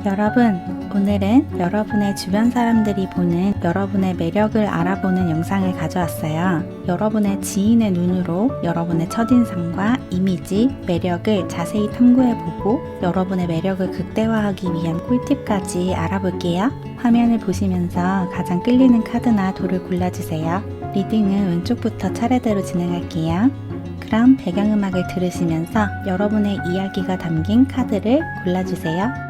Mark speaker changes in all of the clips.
Speaker 1: 여러분, 오늘은 여러분의 주변 사람들이 보는 여러분의 매력을 알아보는 영상을 가져왔어요. 여러분의 지인의 눈으로 여러분의 첫인상과 이미지, 매력을 자세히 탐구해보고 여러분의 매력을 극대화하기 위한 꿀팁까지 알아볼게요. 화면을 보시면서 가장 끌리는 카드나 돌을 골라주세요. 리딩은 왼쪽부터 차례대로 진행할게요. 그럼 배경음악을 들으시면서 여러분의 이야기가 담긴 카드를 골라주세요.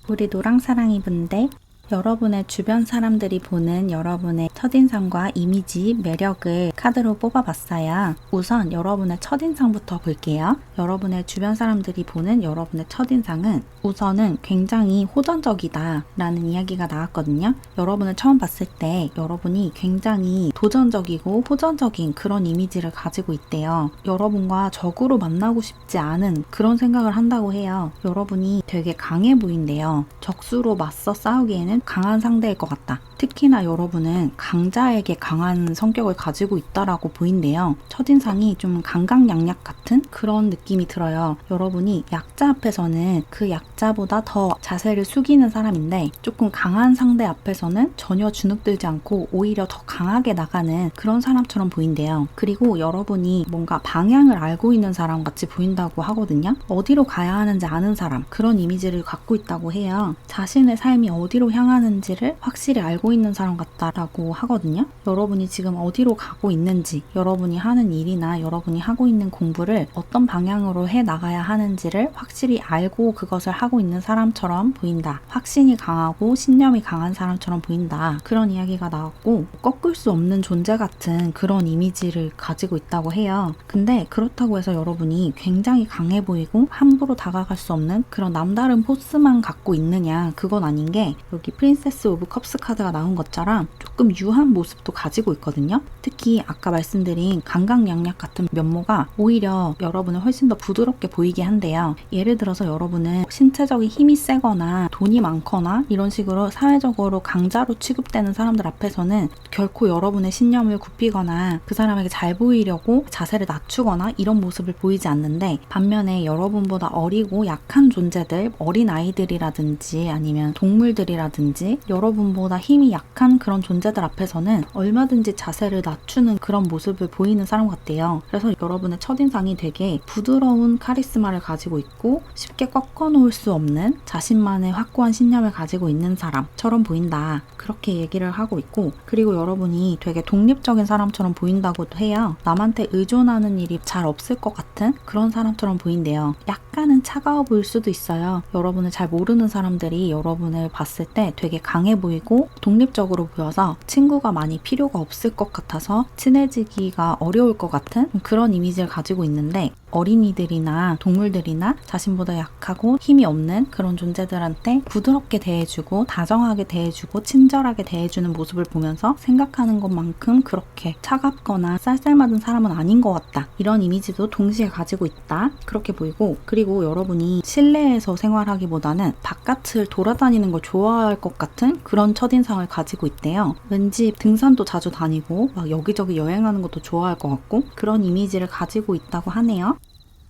Speaker 1: 우리 노랑사랑이 분들, 여러분의 주변 사람들이 보는 여러분의 첫인상과 이미지, 매력을 카드로 뽑아봤어요. 우선 여러분의 첫인상부터 볼게요. 여러분의 주변 사람들이 보는 여러분의 첫인상은 우선은 굉장히 호전적이다 라는 이야기가 나왔거든요. 여러분을 처음 봤을 때 여러분이 굉장히 도전적이고 호전적인 그런 이미지를 가지고 있대요. 여러분과 적으로 만나고 싶지 않은 그런 생각을 한다고 해요. 여러분이 되게 강해 보인대요. 적수로 맞서 싸우기에는 강한 상대일 것 같다. 특히나 여러분은 강자에게 강한 성격을 가지고 있다라고 보인대요. 첫인상이 좀 강강약약 같은 그런 느낌이 들어요. 여러분이 약자 앞에서는 그 약자보다 더 자세를 숙이는 사람인데 조금 강한 상대 앞에서는 전혀 주눅들지 않고 오히려 더 강하게 나가는 그런 사람처럼 보인대요. 그리고 여러분이 뭔가 방향을 알고 있는 사람 같이 보인다고 하거든요. 어디로 가야 하는지 아는 사람, 그런 이미지를 갖고 있다고 해요. 자신의 삶이 어디로 향하는지를 확실히 알고 있는 사람 같다라고 하거든요. 여러분이 지금 어디로 가고 있는지, 여러분이 하는 일이나 여러분이 하고 있는 공부를 어떤 방향으로 해 나가야 하는지를 확실히 알고 그것을 하고 있는 사람처럼 보인다. 확신이 강하고 신념이 강한 사람처럼 보인다. 그런 이야기가 나왔고, 꺾을 수 없는 존재 같은 그런 이미지를 가지고 있다고 해요. 근데 그렇다고 해서 여러분이 굉장히 강해 보이고 함부로 다가갈 수 없는 그런 남다른 포스만 갖고 있느냐, 그건 아닌 게 여기 프린세스 오브 컵스 카드가 나온 것처럼 조금 유한 모습도 가지고 있거든요. 특히 아까 말씀드린 강강약약 같은 면모가 오히려 여러분을 훨씬 더 부드럽게 보이게 한대요. 예를 들어서 여러분은 신체적인 힘이 세거나 돈이 많거나 이런 식으로 사회적으로 강자로 취급되는 사람들 앞에서는 결코 여러분의 신념을 굽히거나 그 사람에게 잘 보이려고 자세를 낮추거나 이런 모습을 보이지 않는데, 반면에 여러분보다 어리고 약한 존재들, 어린 아이들이라든지 아니면 동물들이라든지 여러분보다 힘이 힘이 약한 그런 존재들 앞에서는 얼마든지 자세를 낮추는 그런 모습을 보이는 사람 같대요. 그래서 여러분의 첫인상이 되게 부드러운 카리스마를 가지고 있고 쉽게 꺾어놓을 수 없는 자신만의 확고한 신념을 가지고 있는 사람처럼 보인다. 그렇게 얘기를 하고 있고, 그리고 여러분이 되게 독립적인 사람처럼 보인다고도 해요. 남한테 의존하는 일이 잘 없을 것 같은 그런 사람처럼 보인대요. 약간은 차가워 보일 수도 있어요. 여러분을 잘 모르는 사람들이 여러분을 봤을 때 되게 강해 보이고 독립적으로 보여서 친구가 많이 필요가 없을 것 같아서 친해지기가 어려울 것 같은 그런 이미지를 가지고 있는데, 어린이들이나 동물들이나 자신보다 약하고 힘이 없는 그런 존재들한테 부드럽게 대해주고 다정하게 대해주고 친절하게 대해주는 모습을 보면서 생각하는 것만큼 그렇게 차갑거나 쌀쌀맞은 사람은 아닌 것 같다. 이런 이미지도 동시에 가지고 있다. 그렇게 보이고, 그리고 여러분이 실내에서 생활하기보다는 바깥을 돌아다니는 걸 좋아할 것 같은 그런 첫인상을 가지고 있대요. 왠지 등산도 자주 다니고 막 여기저기 여행하는 것도 좋아할 것 같고 그런 이미지를 가지고 있다고 하네요.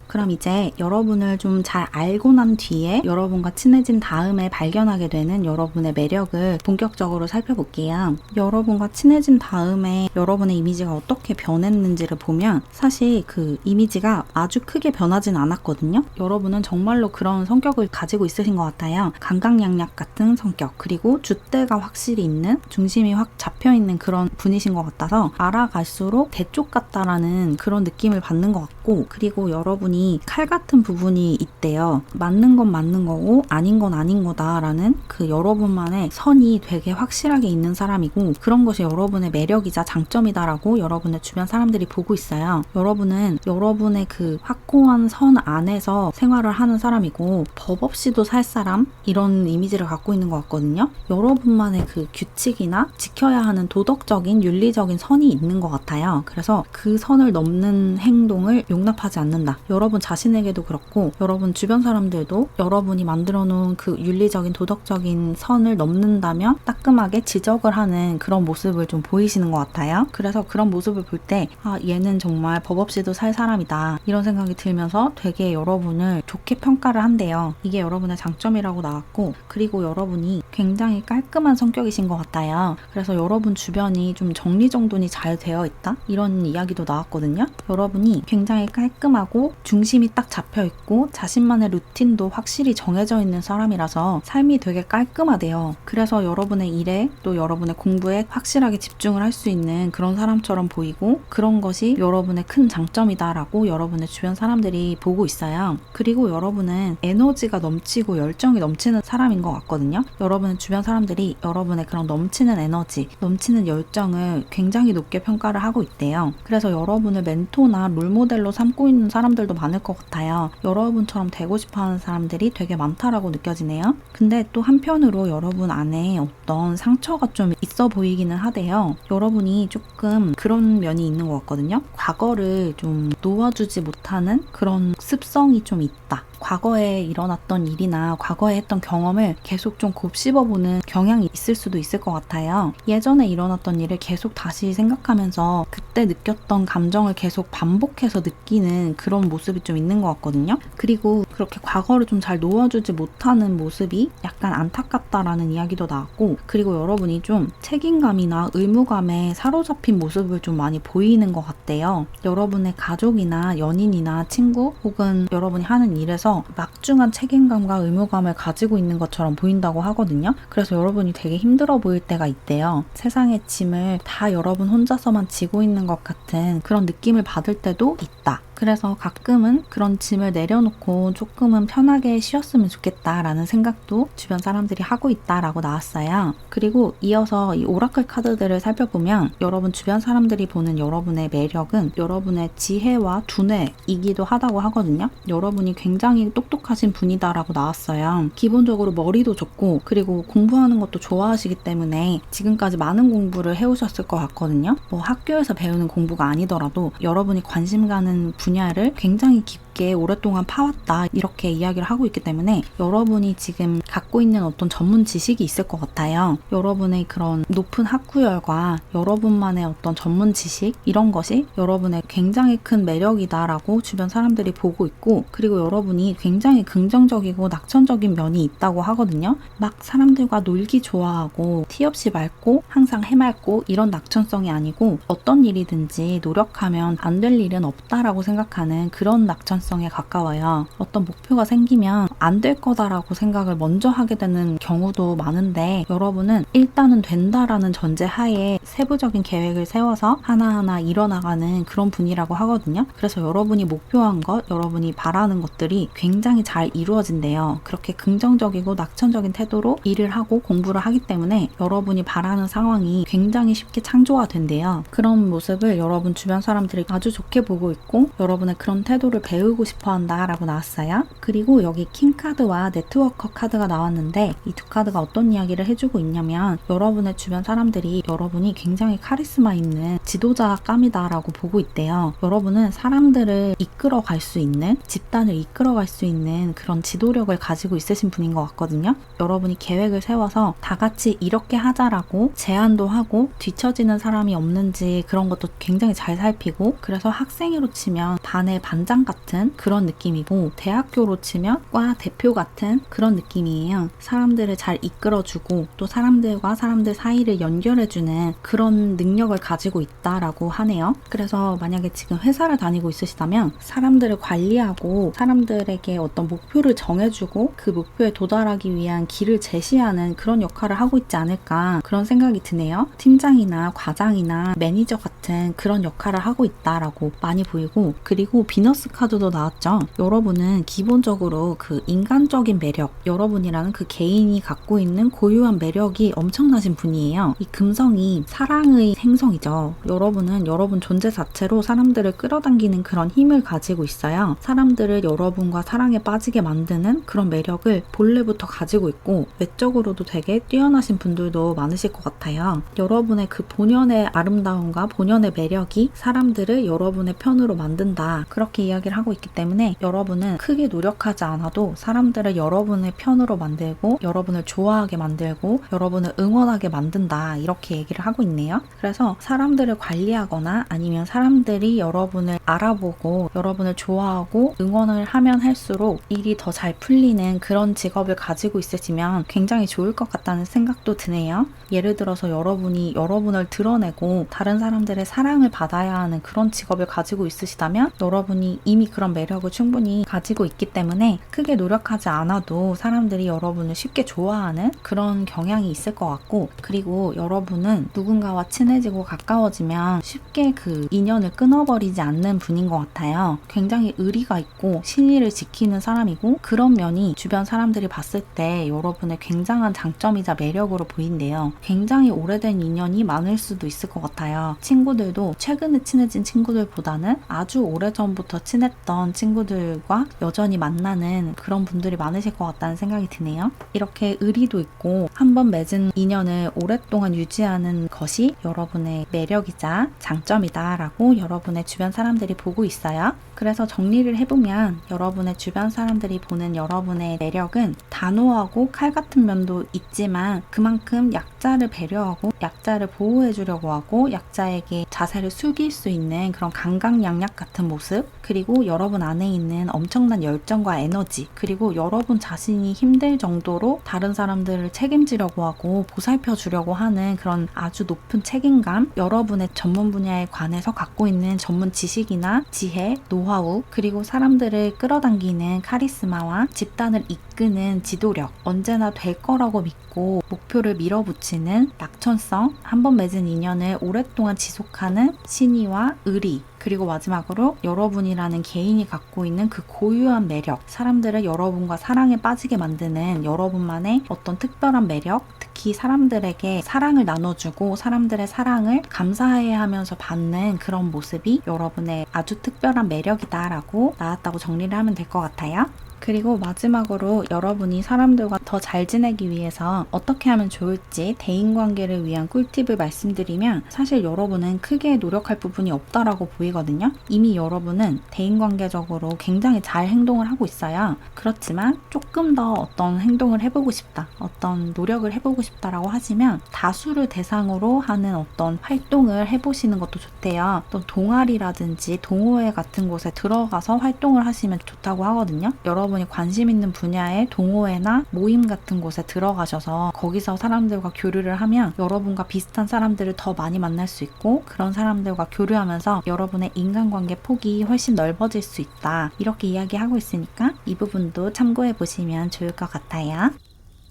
Speaker 1: 그럼 이제 여러분을 좀 잘 알고 난 뒤에 여러분과 친해진 다음에 발견하게 되는 여러분의 매력을 본격적으로 살펴볼게요. 여러분과 친해진 다음에 여러분의 이미지가 어떻게 변했는지를 보면 사실 그 이미지가 아주 크게 변하진 않았거든요. 여러분은 정말로 그런 성격을 가지고 있으신 것 같아요. 강강약약 같은 성격, 그리고 줏대가 확실히 있는, 중심이 확 잡혀있는 그런 분이신 것 같아서 알아갈수록 대쪽 같다라는 그런 느낌을 받는 것 같고, 그리고 여러분이 칼 같은 부분이 있대요. 맞는 건 맞는 거고 아닌 건 아닌 거다라는 그 여러분만의 선이 되게 확실하게 있는 사람이고, 그런 것이 여러분의 매력이자 장점이다라고 여러분의 주변 사람들이 보고 있어요. 여러분은 여러분의 그 확고한 선 안에서 생활을 하는 사람이고 법 없이도 살 사람, 이런 이미지를 갖고 있는 것 같거든요. 여러분만의 그 규칙이나 지켜야 하는 도덕적인 윤리적인 선이 있는 것 같아요. 그래서 그 선을 넘는 행동을 용납하지 않는다. 여러분 자신에게도 그렇고 여러분 주변 사람들도 여러분이 만들어 놓은 그 윤리적인 도덕적인 선을 넘는다면 따끔하게 지적을 하는 그런 모습을 좀 보이시는 것 같아요. 그래서 그런 모습을 볼 때 얘는 정말 법 없이도 살 사람이다 이런 생각이 들면서 되게 여러분을 좋게 평가를 한대요. 이게 여러분의 장점이라고 나왔고, 그리고 여러분이 굉장히 깔끔한 성격이신 것 같아요. 그래서 여러분 주변이 좀 정리정돈이 잘 되어 있다 이런 이야기도 나왔거든요. 여러분이 굉장히 깔끔하고 중심이 딱 잡혀있고 자신만의 루틴도 확실히 정해져 있는 사람이라서 삶이 되게 깔끔하대요. 그래서 여러분의 일에 또 여러분의 공부에 확실하게 집중을 할 수 있는 그런 사람처럼 보이고, 그런 것이 여러분의 큰 장점이다라고 여러분의 주변 사람들이 보고 있어요. 그리고 여러분은 에너지가 넘치고 열정이 넘치는 사람인 것 같거든요. 여러분의 주변 사람들이 여러분의 그런 넘치는 에너지, 넘치는 열정을 굉장히 높게 평가를 하고 있대요. 그래서 여러분을 멘토나 롤모델로 삼고 있는 사람들도 많을 것 같아요. 여러분처럼 되고 싶어하는 사람들이 되게 많다라고 느껴지네요. 근데 또 한편으로 여러분 안에 어떤 상처가 좀 있어 보이기는 하대요. 여러분이 조금 그런 면이 있는 것 같거든요. 과거를 좀 놓아주지 못하는 그런 습성이 좀 있다. 과거에 일어났던 일이나 과거에 했던 경험을 계속 좀 곱씹어보는 경향이 있을 수도 있을 것 같아요. 예전에 일어났던 일을 계속 다시 생각하면서 그때 느꼈던 감정을 계속 반복해서 느끼는 그런 모습이 좀 있는 것 같거든요. 그리고 그렇게 과거를 좀 잘 놓아주지 못하는 모습이 약간 안타깝다라는 이야기도 나왔고, 그리고 여러분이 좀 책임감이나 의무감에 사로잡힌 모습을 좀 많이 보이는 것 같대요. 여러분의 가족이나 연인이나 친구 혹은 여러분이 하는 일에서 막중한 책임감과 의무감을 가지고 있는 것처럼 보인다고 하거든요. 그래서 여러분이 되게 힘들어 보일 때가 있대요. 세상의 짐을 다 여러분 혼자서만 지고 있는 것 같은 그런 느낌을 받을 때도 있다. 그래서 가끔은 그런 짐을 내려놓고 조금은 편하게 쉬었으면 좋겠다라는 생각도 주변 사람들이 하고 있다라고 나왔어요. 그리고 이어서 이 오라클 카드들을 살펴보면 여러분 주변 사람들이 보는 여러분의 매력은 여러분의 지혜와 두뇌이기도 하다고 하거든요. 여러분이 굉장히 똑똑하신 분이다라고 나왔어요. 기본적으로 머리도 좋고 그리고 공부하는 것도 좋아하시기 때문에 지금까지 많은 공부를 해오셨을 것 같거든요. 뭐 학교에서 배우는 공부가 아니더라도 여러분이 관심 가는 분야를 굉장히 깊게 깊게 오랫동안 파왔다 이렇게 이야기를 하고 있기 때문에 여러분이 지금 갖고 있는 어떤 전문 지식이 있을 것 같아요. 여러분의 그런 높은 학구열과 여러분만의 어떤 전문 지식 이런 것이 여러분의 굉장히 큰 매력이다라고 주변 사람들이 보고 있고, 그리고 여러분이 굉장히 긍정적이고 낙천적인 면이 있다고 하거든요. 막 사람들과 놀기 좋아하고 티 없이 맑고 항상 해맑고 이런 낙천성이 아니고 어떤 일이든지 노력하면 안 될 일은 없다라고 생각하는 그런 낙천성에 가까워요. 어떤 목표가 생기면 안 될 거다라고 생각을 먼저 하게 되는 경우도 많은데, 여러분은 일단은 된다라는 전제하에 세부적인 계획을 세워서 하나하나 이뤄나가는 그런 분이라고 하거든요. 그래서 여러분이 목표한 것, 여러분이 바라는 것들이 굉장히 잘 이루어진대요. 그렇게 긍정적이고 낙천적인 태도로 일을 하고 공부를 하기 때문에 여러분이 바라는 상황이 굉장히 쉽게 창조가 된대요. 그런 모습을 여러분 주변 사람들이 아주 좋게 보고 있고 여러분의 그런 태도를 배우고 싶어 한다라고 나왔어요. 그리고 여기 킹카드와 네트워커 카드가 나왔는데 이 두 카드가 어떤 이야기를 해주고 있냐면, 여러분의 주변 사람들이 여러분이 굉장히 카리스마 있는 지도자감이다라고 보고 있대요. 여러분은 사람들을 이끌어 갈 수 있는, 집단을 이끌어 갈 수 있는 그런 지도력을 가지고 있으신 분인 것 같거든요. 여러분이 계획을 세워서 다 같이 이렇게 하자라고 제안도 하고 뒤처지는 사람이 없는지 그런 것도 굉장히 잘 살피고, 그래서 학생으로 치면 반의 반장 같은 그런 느낌이고, 대학교로 치면 과 대표 같은 그런 느낌이에요. 사람들을 잘 이끌어주고 또 사람들과 사람들 사이를 연결해주는 그런 능력을 가지고 있다라고 하네요. 그래서 만약에 지금 회사를 다니고 있으시다면 사람들을 관리하고 사람들에게 어떤 목표를 정해주고 그 목표에 도달하기 위한 길을 제시하는 그런 역할을 하고 있지 않을까, 그런 생각이 드네요. 팀장이나 과장이나 매니저 같은 그런 역할을 하고 있다라고 많이 보이고, 그리고 비너스 카드도 나왔죠. 여러분은 기본적으로 그 인간적인 매력, 여러분이라는 그 개인이 갖고 있는 고유한 매력이 엄청나신 분이에요. 이 금성이 사랑의 행성이죠. 여러분은 여러분 존재 자체로 사람들을 끌어당기는 그런 힘을 가지고 있어요. 사람들을 여러분과 사랑에 빠지게 만드는 그런 매력을 본래부터 가지고 있고, 외적으로도 되게 뛰어나신 분들도 많으실 것 같아요. 여러분의 그 본연의 아름다움과 본연의 매력이 사람들을 여러분의 편으로 만든다, 그렇게 이야기를 하고 있기 때문에 여러분은 크게 노력하지 않아도 사람들을 여러분의 편으로 만들고 여러분을 좋아하게 만들고 여러분을 응원하게 만든다, 이렇게 얘기를 하고 있네요. 그래서 사람들을 관리하거나 아니면 사람들이 여러분을 알아보고 여러분을 좋아하고 응원을 하면 할수록 일이 더 잘 풀리는 그런 직업을 가지고 있으시면 굉장히 좋을 것 같다는 생각도 드네요. 예를 들어서 여러분이 여러분을 드러내고 다른 사람들의 사랑을 받아야 하는 그런 직업을 가지고 있으시다면 여러분이 이미 그런 매력을 충분히 가지고 있기 때문에 크게 노력하지 않아도 사람들이 여러분을 쉽게 좋아하는 그런 경향이 있을 것 같고, 그리고 여러분은 누군가와 친해지고 가까워지면 쉽게 그 인연을 끊어버리지 않는 분인 것 같아요. 굉장히 의리가 있고 신의를 지키는 사람이고, 그런 면이 주변 사람들이 봤을 때 여러분의 굉장한 장점이자 매력으로 보인대요. 굉장히 오래된 인연이 많을 수도 있을 것 같아요. 친구들도 최근에 친해진 친구들보다는 아주 오래전부터 친했던 친구들과 여전히 만나는 그런 분들이 많으실 것 같다는 생각이 드네요. 이렇게 의리도 있고 한번 맺은 인연을 오랫동안 유지하는 것이 여러분의 매력이자 장점이다 라고 여러분의 주변 사람들이 보고 있어요. 그래서 정리를 해보면 여러분의 주변 사람들이 보는 여러분의 매력은 단호하고 칼 같은 면도 있지만 그만큼 약자를 배려하고 약자를 보호해주려고 하고 약자에게 자세를 숙일 수 있는 그런 강강약약 같은 모습, 그리고 여러분 안에 있는 엄청난 열정과 에너지, 그리고 여러분 자신이 힘들 정도로 다른 사람들을 책임지려고 하고 보살펴 주려고 하는 그런 아주 높은 책임감, 여러분의 전문 분야에 관해서 갖고 있는 전문 지식이나 지혜, 노하우, 그리고 사람들을 끌어당기는 카리스마와 집단을 이끄는 지도력, 언제나 될 거라고 믿고 목표를 밀어붙이는 낙천성, 한번 맺은 인연을 오랫동안 지속하는 신의와 의리, 그리고 마지막으로 여러분이라는 개인이 갖고 있는 그 고유한 매력, 사람들을 여러분과 사랑에 빠지게 만드는 여러분만의 어떤 특별한 매력, 특히 사람들에게 사랑을 나눠주고 사람들의 사랑을 감사해하면서 받는 그런 모습이 여러분의 아주 특별한 매력이다라고 나왔다고 정리를 하면 될 것 같아요. 그리고 마지막으로 여러분이 사람들과 더 잘 지내기 위해서 어떻게 하면 좋을지 대인관계를 위한 꿀팁을 말씀드리면 사실 여러분은 크게 노력할 부분이 없다라고 보이거든요. 이미 여러분은 대인관계적으로 굉장히 잘 행동을 하고 있어요. 그렇지만 조금 더 어떤 행동을 해보고 싶다, 어떤 노력을 해보고 싶다라고 하시면 다수를 대상으로 하는 어떤 활동을 해보시는 것도 좋대요. 또 동아리라든지 동호회 같은 곳에 들어가서 활동을 하시면 좋다고 하거든요. 여러분이 관심 있는 분야의 동호회나 모임 같은 곳에 들어가셔서 거기서 사람들과 교류를 하면 여러분과 비슷한 사람들을 더 많이 만날 수 있고 그런 사람들과 교류하면서 여러분의 인간관계 폭이 훨씬 넓어질 수 있다. 이렇게 이야기하고 있으니까 이 부분도 참고해 보시면 좋을 것 같아요.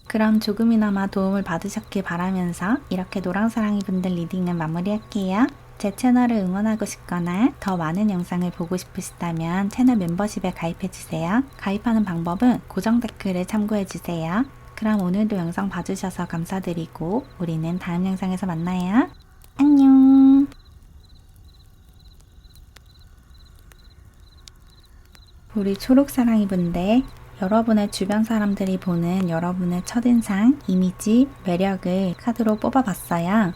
Speaker 1: 그럼 조금이나마 도움을 받으셨길 바라면서 이렇게 노랑사랑이 분들 리딩은 마무리할게요. 제 채널을 응원하고 싶거나 더 많은 영상을 보고 싶으시다면 채널 멤버십에 가입해주세요. 가입하는 방법은 고정 댓글을 참고해주세요. 그럼 오늘도 영상 봐주셔서 감사드리고 우리는 다음 영상에서 만나요. 안녕. 우리 초록사랑이 분들, 여러분의 주변 사람들이 보는 여러분의 첫인상, 이미지, 매력을 카드로 뽑아봤어요.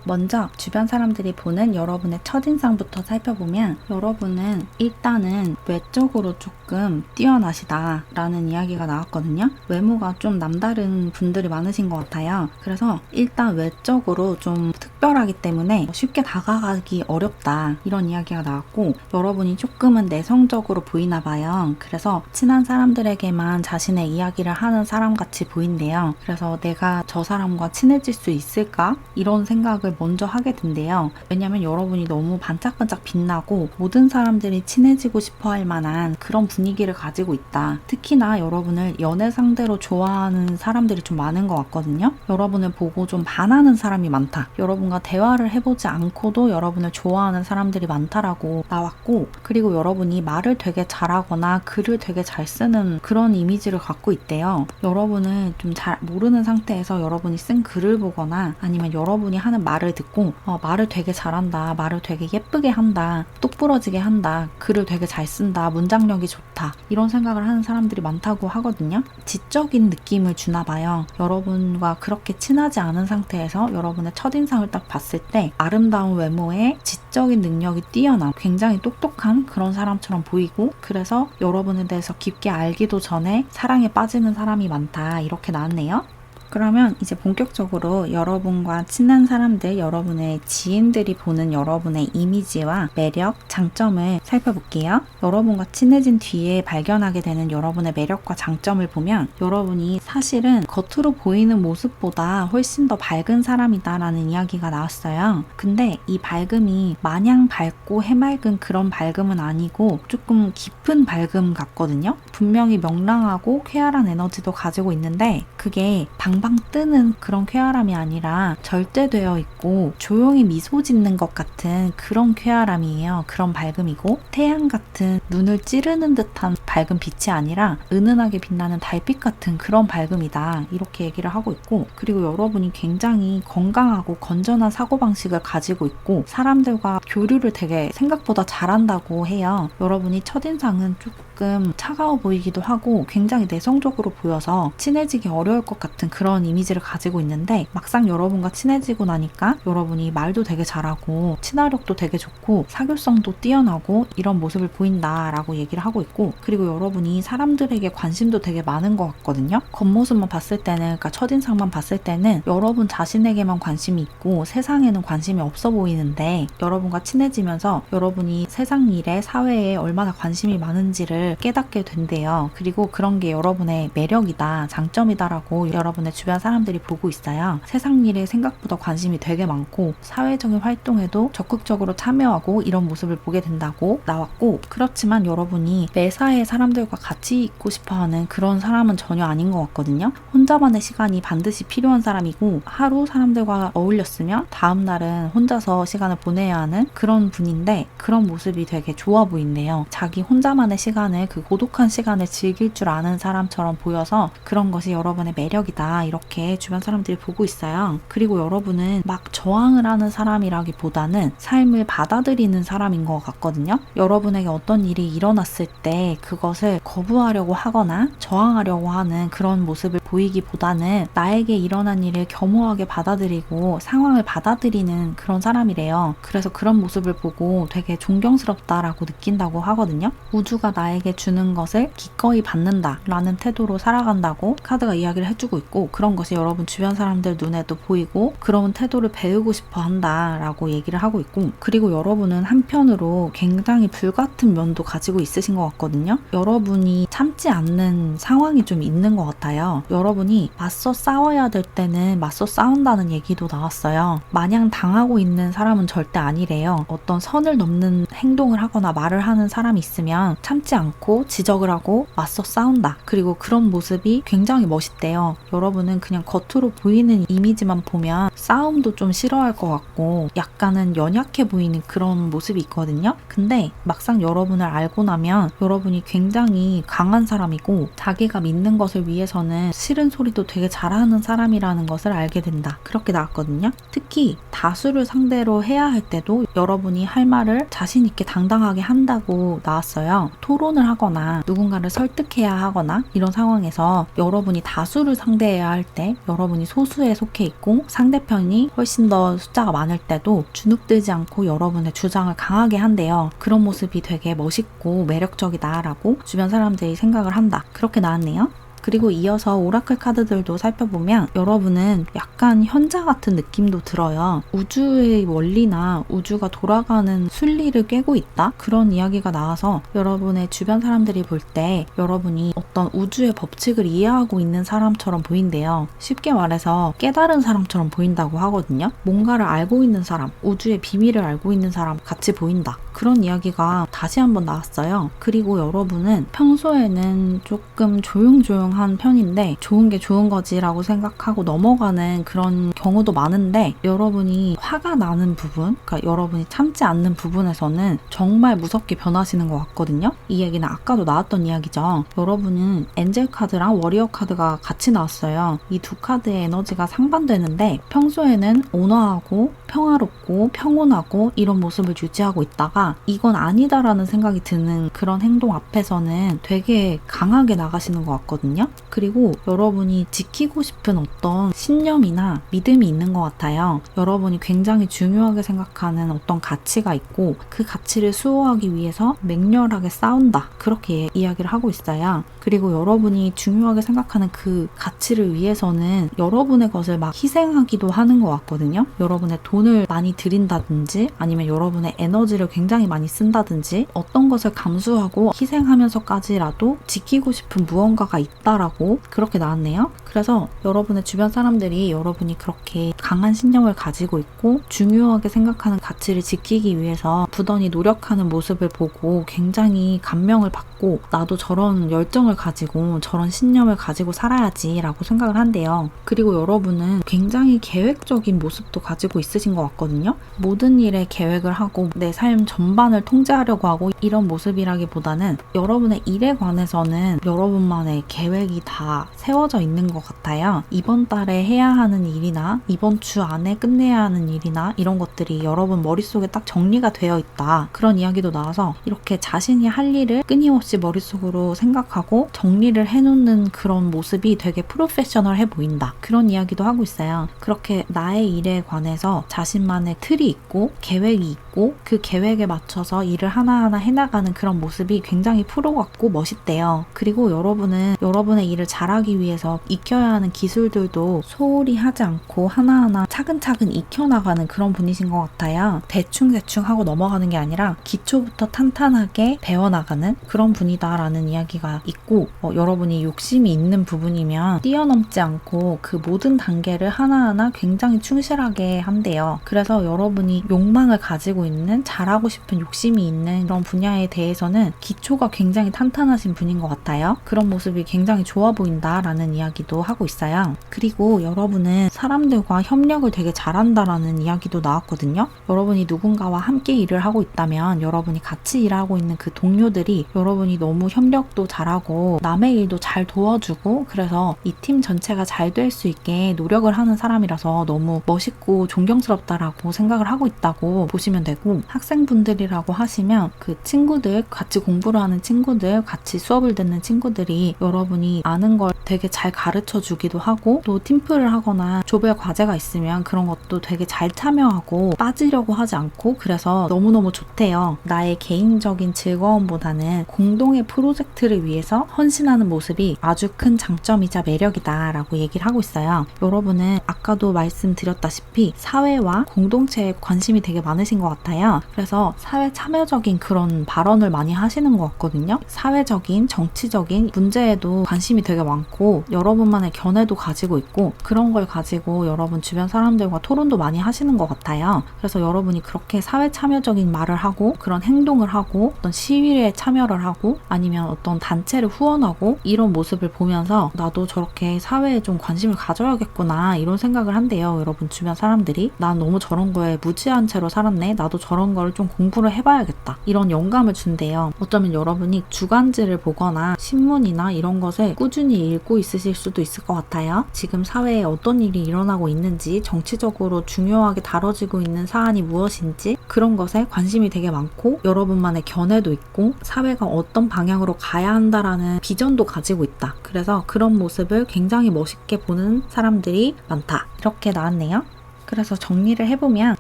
Speaker 1: 먼저 주변 사람들이 보는 여러분의 첫인상부터 살펴보면 여러분은 일단은 외적으로 조금 뛰어나시다 라는 이야기가 나왔거든요. 외모가 좀 남다른 분들이 많으신 것 같아요. 그래서 일단 외적으로 좀 특별하기 때문에 쉽게 다가가기 어렵다 이런 이야기가 나왔고 여러분이 조금은 내성적으로 보이나 봐요. 그래서 친한 사람들에게만 자신의 이야기를 하는 사람같이 보인대요. 그래서 내가 저 사람과 친해질 수 있을까? 이런 생각을 먼저 하게 된대요. 왜냐면 여러분이 너무 반짝반짝 빛나고 모든 사람들이 친해지고 싶어 할 만한 그런 분위기를 가지고 있다. 특히나 여러분을 연애 상대로 좋아하는 사람들이 좀 많은 것 같거든요. 여러분을 보고 좀 반하는 사람이 많다. 여러분과 대화를 해보지 않고도 여러분을 좋아하는 사람들이 많다라고 나왔고 그리고 여러분이 말을 되게 잘하거나 글을 되게 잘 쓰는 그런 이미지를 갖고 있대요. 여러분은 좀 잘 모르는 상태에서 여러분이 쓴 글을 보거나 아니면 여러분이 하는 말을 듣고 말을 되게 잘한다. 말을 되게 예쁘게 한다. 똑부러지게 한다. 글을 되게 잘 쓴다. 문장력이 좋다. 이런 생각을 하는 사람들이 많다고 하거든요. 지적인 느낌을 주나 봐요. 여러분과 그렇게 친하지 않은 상태에서 여러분의 첫인상을 딱 봤을 때 아름다운 외모에 지적인 능력이 뛰어난 굉장히 똑똑한 그런 사람처럼 보이고 그래서 여러분에 대해서 깊게 알기도 전에 사랑에 빠지는 사람이 많다 이렇게 나왔네요. 그러면 이제 본격적으로 여러분과 친한 사람들, 여러분의 지인들이 보는 여러분의 이미지와 매력, 장점을 살펴볼게요. 여러분과 친해진 뒤에 발견하게 되는 여러분의 매력과 장점을 보면 여러분이 사실은 겉으로 보이는 모습보다 훨씬 더 밝은 사람이다라는 이야기가 나왔어요. 근데 이 밝음이 마냥 밝고 해맑은 그런 밝음은 아니고 조금 깊은 밝음 같거든요. 분명히 명랑하고 쾌활한 에너지도 가지고 있는데 그게 방방 뜨는 그런 쾌활함이 아니라 절제되어 있고 조용히 미소 짓는 것 같은 그런 쾌활함이에요. 그런 밝음이고 태양 같은 눈을 찌르는 듯한 밝은 빛이 아니라 은은하게 빛나는 달빛 같은 그런 밝음이다. 이렇게 얘기를 하고 있고 그리고 여러분이 굉장히 건강하고 건전한 사고방식을 가지고 있고 사람들과 교류를 되게 생각보다 잘한다고 해요. 여러분이 첫인상은 조금 차가워 보이기도 하고 굉장히 내성적으로 보여서 친해지기 어려울 것 같은 그런 이미지를 가지고 있는데 막상 여러분과 친해지고 나니까 여러분이 말도 되게 잘하고 친화력도 되게 좋고 사교성도 뛰어나고 이런 모습을 보인다라고 얘기를 하고 있고 그리고 여러분이 사람들에게 관심도 되게 많은 것 같거든요. 겉모습만 봤을 때는 그러니까 첫인상만 봤을 때는 여러분 자신에게만 관심이 있고 세상에는 관심이 없어 보이는데 여러분과 친해지면서 여러분이 세상 일에 사회에 얼마나 관심이 많은지를 깨닫게 된대요. 그리고 그런 게 여러분의 매력이다, 장점이다라고 여러분의 주변 사람들이 보고 있어요. 세상 일에 생각보다 관심이 되게 많고 사회적인 활동에도 적극적으로 참여하고 이런 모습을 보게 된다고 나왔고 그렇지만 여러분이 매사에 사람들과 같이 있고 싶어하는 그런 사람은 전혀 아닌 것 같거든요. 혼자만의 시간이 반드시 필요한 사람이고 하루 사람들과 어울렸으면 다음 날은 혼자서 시간을 보내야 하는 그런 분인데 그런 모습이 되게 좋아 보인대요. 자기 혼자만의 시간을 여러분의 그 고독한 시간을 즐길 줄 아는 사람처럼 보여서 그런 것이 여러분의 매력이다, 이렇게 주변 사람들이 보고 있어요. 그리고 여러분은 막 저항을 하는 사람이라기보다는 삶을 받아들이는 사람인 것 같거든요. 여러분에게 어떤 일이 일어났을 때 그것을 거부하려고 하거나 저항하려고 하는 그런 모습을 보이기보다는 나에게 일어난 일을 겸허하게 받아들이고 상황을 받아들이는 그런 사람이래요. 그래서 그런 모습을 보고 되게 존경스럽다라고 느낀다고 하거든요. 우주가 나에게 주는 것을 기꺼이 받는다 라는 태도로 살아간다고 카드가 이야기를 해주고 있고, 그런 것이 여러분 주변 사람들 눈에도 보이고 그런 태도를 배우고 싶어 한다 라고 얘기를 하고 있고, 그리고 여러분은 한편으로 굉장히 불같은 면도 가지고 있으신 것 같거든요. 여러분이 참지 않는 상황이 좀 있는 것 같아요. 여러분이 맞서 싸워야 될 때는 맞서 싸운다는 얘기도 나왔어요. 마냥 당하고 있는 사람은 절대 아니래요. 어떤 선을 넘는 행동을 하거나 말을 하는 사람이 있으면 참지 않고 지적을 하고 맞서 싸운다. 그리고 그런 모습이 굉장히 멋있대요. 여러분은 그냥 겉으로 보이는 이미지만 보면 싸움도 좀 싫어할 것 같고 약간은 연약해 보이는 그런 모습이 있거든요. 근데 막상 여러분을 알고 나면 여러분이 굉장히 강한 사람이고 자기가 믿는 것을 위해서는 싫은 소리도 되게 잘하는 사람이라는 것을 알게 된다. 그렇게 나왔거든요. 특히 다수를 상대로 해야 할 때도 여러분이 할 말을 자신 있게 당당하게 한다고 나왔어요. 토론을 하거나 누군가를 설득해야 하거나 이런 상황에서 여러분이 다수를 상대해야 할 때 여러분이 소수에 속해 있고 상대편이 훨씬 더 숫자가 많을 때도 주눅들지 않고 여러분의 주장을 강하게 한대요. 그런 모습이 되게 멋있고 매력적이다라고 주변 사람들이 생각을 한다. 그렇게 나왔네요. 그리고 이어서 오라클 카드들도 살펴보면 여러분은 약간 현자 같은 느낌도 들어요. 우주의 원리나 우주가 돌아가는 순리를 꿰고 있다? 그런 이야기가 나와서 여러분의 주변 사람들이 볼 때 여러분이 어떤 우주의 법칙을 이해하고 있는 사람처럼 보인대요. 쉽게 말해서 깨달은 사람처럼 보인다고 하거든요. 뭔가를 알고 있는 사람, 우주의 비밀을 알고 있는 사람 같이 보인다. 그런 이야기가 다시 한번 나왔어요. 그리고 여러분은 평소에는 조금 조용한 편인데 좋은 게 좋은 거지라고 생각하고 넘어가는 그런 경우도 많은데, 여러분이 화가 나는 부분, 그러니까 여러분이 참지 않는 부분에서는 정말 무섭게 변하시는 것 같거든요. 이 얘기는 아까도 나왔던 이야기죠. 여러분은 엔젤 카드랑 워리어 카드가 같이 나왔어요. 이 두 카드의 에너지가 상반되는데 평소에는 온화하고 평화롭고 평온하고 이런 모습을 유지하고 있다가 이건 아니다라는 생각이 드는 그런 행동 앞에서는 되게 강하게 나가시는 것 같거든요. 그리고 여러분이 지키고 싶은 어떤 신념이나 믿음이 있는 것 같아요. 여러분이 굉장히 중요하게 생각하는 어떤 가치가 있고 그 가치를 수호하기 위해서 맹렬하게 싸운다. 그렇게 이야기를 하고 있어요. 그리고 여러분이 중요하게 생각하는 그 가치를 위해서는 여러분의 것을 막 희생하기도 하는 것 같거든요. 여러분의 돈을 많이 들인다든지 아니면 여러분의 에너지를 굉장히 많이 쓴다든지 어떤 것을 감수하고 희생하면서까지라도 지키고 싶은 무언가가 있다라고 그렇게 나왔네요. 그래서 여러분의 주변 사람들이 여러분이 그렇게 강한 신념을 가지고 있고 중요하게 생각하는 가치를 지키기 위해서 부단히 노력하는 모습을 보고 굉장히 감명을 받고 나도 저런 열정을 가지고 저런 신념을 가지고 살아야지 라고 생각을 한대요. 그리고 여러분은 굉장히 계획적인 모습도 가지고 있으신 것 같거든요. 모든 일에 계획을 하고 내 삶 전반을 통제하려고 하고 이런 모습이라기보다는 여러분의 일에 관해서는 여러분만의 계획이 다 세워져 있는 것 같아요. 이번 달에 해야 하는 일이나 이번 주 안에 끝내야 하는 일이나 이런 것들이 여러분 머릿속에 딱 정리가 되어 있다. 그런 이야기도 나와서 이렇게 자신이 할 일을 끊임없이 머릿속으로 생각하고 정리를 해놓는 그런 모습이 되게 프로페셔널해 보인다. 그런 이야기도 하고 있어요. 그렇게 나의 일에 관해서 자신만의 틀이 있고 계획이 있고 그 계획에 맞춰서 일을 하나하나 해나가는 그런 모습이 굉장히 프로 같고 멋있대요. 그리고 여러분은 여러분의 일을 잘하기 위해서 익혀야 하는 기술들도 소홀히 하지 않고 하나하나 차근차근 익혀나가는 그런 분이신 것 같아요. 대충 하고 넘어가는 게 아니라 기초부터 탄탄하게 배워나가는 그런 분이다라는 이야기가 있고, 여러분이 욕심이 있는 부분이면 뛰어넘지 않고 그 모든 단계를 하나하나 굉장히 충실하게 한대요. 그래서 여러분이 욕망을 가지고 있는 잘하고 싶은 욕심이 있는 그런 분야에 대해서는 기초가 굉장히 탄탄하신 분인 것 같아요. 그런 모습이 굉장히 좋아 보인다라는 이야기도 하고 있어요. 그리고 여러분은 사람들과 협력을 되게 잘한다라는 이야기도 나왔거든요. 여러분이 누군가와 함께 일을 하고 있다면 여러분이 같이 일하고 있는 그 동료들이 여러분이 너무 협력도 잘하고 남의 일도 잘 도와주고 그래서 이 팀 전체가 잘 될 수 있게 노력을 하는 사람이라서 너무 멋있고 존경스럽다라고 생각을 하고 있다고 보시면 되고, 학생분들이라고 하시면 그 친구들, 같이 공부를 하는 친구들, 같이 수업을 듣는 친구들이 여러분이 아는 걸 되게 잘 가르쳐 주기도 하고, 또 팀플을 하거나 조별 과제가 있으면 그런 것도 되게 잘 참여하고 빠지려고 하지 않고, 그래서 너무너무 좋대요. 나의 개인적인 즐거움보다는 공동의 프로젝트를 위해서 헌신하는 모습이 아주 큰 장점이자 매력이다 라고 얘기를 하고 있어요. 여러분은 아까도 말씀드렸다시피 사회와 공동체에 관심이 되게 많으신 것 같아요. 그래서 사회 참여적인 그런 발언을 많이 하시는 것 같거든요. 사회적인, 정치적인 문제에도 관심이 되게 많고 여러분만의 견해도 가지고 있고, 그런 걸 가지고 여러분 주변 사람들과 토론도 많이 하시는 것 같아요. 그래서 여러분이 그렇게 사회 참여적인 말을 하고 그런 행동을 하고 어떤 시위에 참여를 하고 아니면 어떤 단체를 후원하고 이런 모습을 보면서 나도 저렇게 사회에 좀 관심을 가져야겠구나 이런 생각을 한대요. 여러분 주변 사람들이 난 너무 저런 거에 무지한 채로 살았네, 나도 저런 걸 좀 공부를 해봐야겠다, 이런 영감을 준대요. 어쩌면 여러분이 주간지를 보거나 신문이나 이런 것을 꾸준히 읽고 있으실 수도 있을 것 같아요. 지금 사회에 어떤 일이 일어나고 있는지, 정치적으로 중요하게 다뤄지고 있는 사안이 무엇인지 그런 것에 관심이 되게 많고 여러분만의 견해도 있고 사회가 어떤 방향으로 가야 한다라는 비전도 가지고 있다. 그래서 그런 모습을 굉장히 멋있게 보는 사람들이 많다. 이렇게 나왔네요. 그래서 정리를 해보면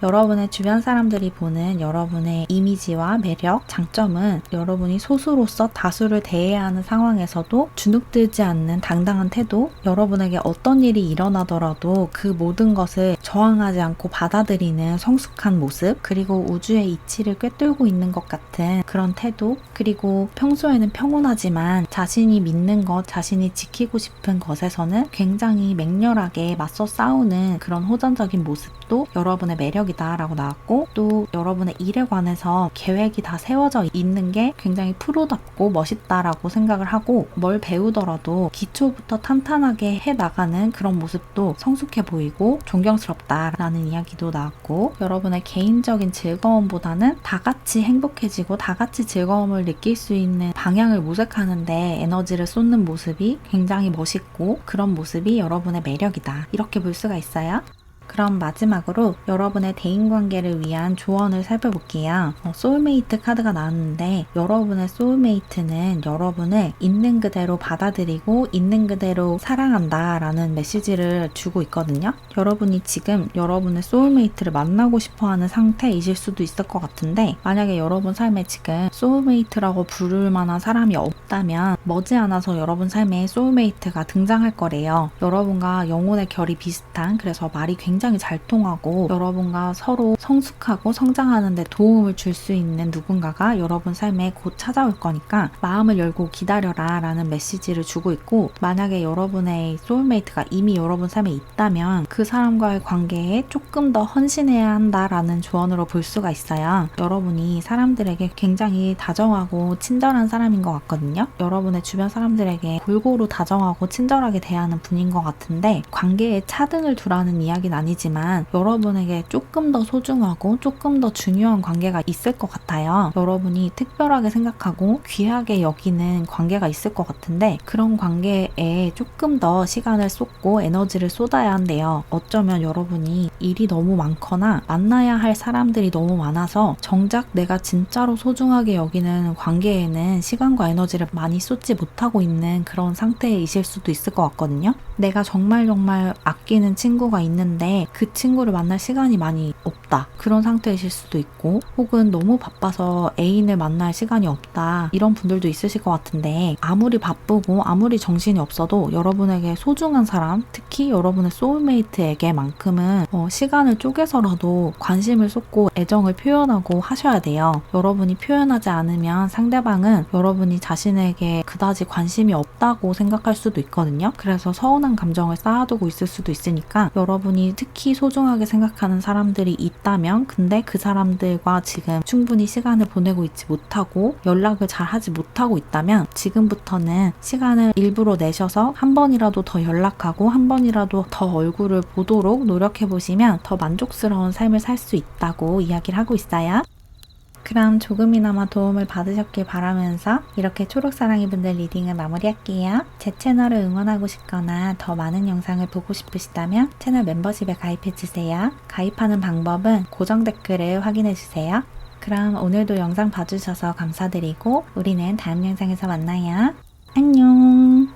Speaker 1: 여러분의 주변 사람들이 보는 여러분의 이미지와 매력, 장점은 여러분이 소수로서 다수를 대해야 하는 상황에서도 주눅들지 않는 당당한 태도, 여러분에게 어떤 일이 일어나더라도 그 모든 것을 저항하지 않고 받아들이는 성숙한 모습, 그리고 우주의 이치를 꿰뚫고 있는 것 같은 그런 태도, 그리고 평소에는 평온하지만 자신이 믿는 것, 자신이 지키고 싶은 것에서는 굉장히 맹렬하게 맞서 싸우는 그런 호전적인 모습도 여러분의 매력이다 라고 나왔고, 또 여러분의 일에 관해서 계획이 다 세워져 있는 게 굉장히 프로답고 멋있다 라고 생각을 하고, 뭘 배우더라도 기초부터 탄탄하게 해나가는 그런 모습도 성숙해 보이고 존경스럽다 라는 이야기도 나왔고, 여러분의 개인적인 즐거움보다는 다 같이 행복해지고 다 같이 즐거움을 느낄 수 있는 방향을 모색하는데 에너지를 쏟는 모습이 굉장히 멋있고 그런 모습이 여러분의 매력이다, 이렇게 볼 수가 있어요. 그럼 마지막으로 여러분의 대인관계를 위한 조언을 살펴볼게요. 소울메이트 카드가 나왔는데 여러분의 소울메이트는 여러분을 있는 그대로 받아들이고 있는 그대로 사랑한다 라는 메시지를 주고 있거든요. 여러분이 지금 여러분의 소울메이트를 만나고 싶어하는 상태이실 수도 있을 것 같은데, 만약에 여러분 삶에 지금 소울메이트라고 부를 만한 사람이 없다면 머지않아서 여러분 삶에 소울메이트가 등장할 거래요. 여러분과 영혼의 결이 비슷한, 그래서 말이 굉장히 잘 통하고 여러분과 서로 성숙하고 성장하는 데 도움을 줄 수 있는 누군가가 여러분 삶에 곧 찾아올 거니까 마음을 열고 기다려라 라는 메시지를 주고 있고, 만약에 여러분의 소울메이트가 이미 여러분 삶에 있다면 그 사람과의 관계에 조금 더 헌신해야 한다라는 조언으로 볼 수가 있어요. 여러분이 사람들에게 굉장히 다정하고 친절한 사람인 것 같거든요. 여러분의 주변 사람들에게 골고루 다정하고 친절하게 대하는 분인 것 같은데, 관계에 차등을 두라는 이야기는 아니지만 여러분에게 조금 더 소중하고 조금 더 중요한 관계가 있을 것 같아요. 여러분이 특별하게 생각하고 귀하게 여기는 관계가 있을 것 같은데, 그런 관계에 조금 더 시간을 쏟고 에너지를 쏟아야 한대요. 어쩌면 여러분이 일이 너무 많거나 만나야 할 사람들이 너무 많아서 정작 내가 진짜로 소중하게 여기는 관계에는 시간과 에너지를 많이 쏟지 못하고 있는 그런 상태이실 수도 있을 것 같거든요. 내가 정말 아끼는 친구가 있는데 그 친구를 만날 시간이 많이 없다, 그런 상태이실 수도 있고, 혹은 너무 바빠서 애인을 만날 시간이 없다, 이런 분들도 있으실 것 같은데, 아무리 바쁘고 아무리 정신이 없어도 여러분에게 소중한 사람, 특히 여러분의 소울메이트에게만큼은 시간을 쪼개서라도 관심을 쏟고 애정을 표현하고 하셔야 돼요. 여러분이 표현하지 않으면 상대방은 여러분이 자신에게 그다지 관심이 없다고 생각할 수도 있거든요. 그래서 서운한 감정을 쌓아두고 있을 수도 있으니까, 여러분이 특히 소중하게 생각하는 사람들이 있다면 근데 그 사람들과 지금 충분히 시간을 보내고 있지 못하고 연락을 잘 하지 못하고 있다면 지금부터는 시간을 일부러 내셔서 한 번이라도 더 연락하고 한 번이라도 더 얼굴을 보도록 노력해 보시면 더 만족스러운 삶을 살 수 있다고 이야기를 하고 있어요. 그럼 조금이나마 도움을 받으셨길 바라면서 이렇게 초록사랑이 분들 리딩을 마무리할게요. 제 채널을 응원하고 싶거나 더 많은 영상을 보고 싶으시다면 채널 멤버십에 가입해주세요. 가입하는 방법은 고정 댓글을 확인해주세요. 그럼 오늘도 영상 봐주셔서 감사드리고 우리는 다음 영상에서 만나요. 안녕.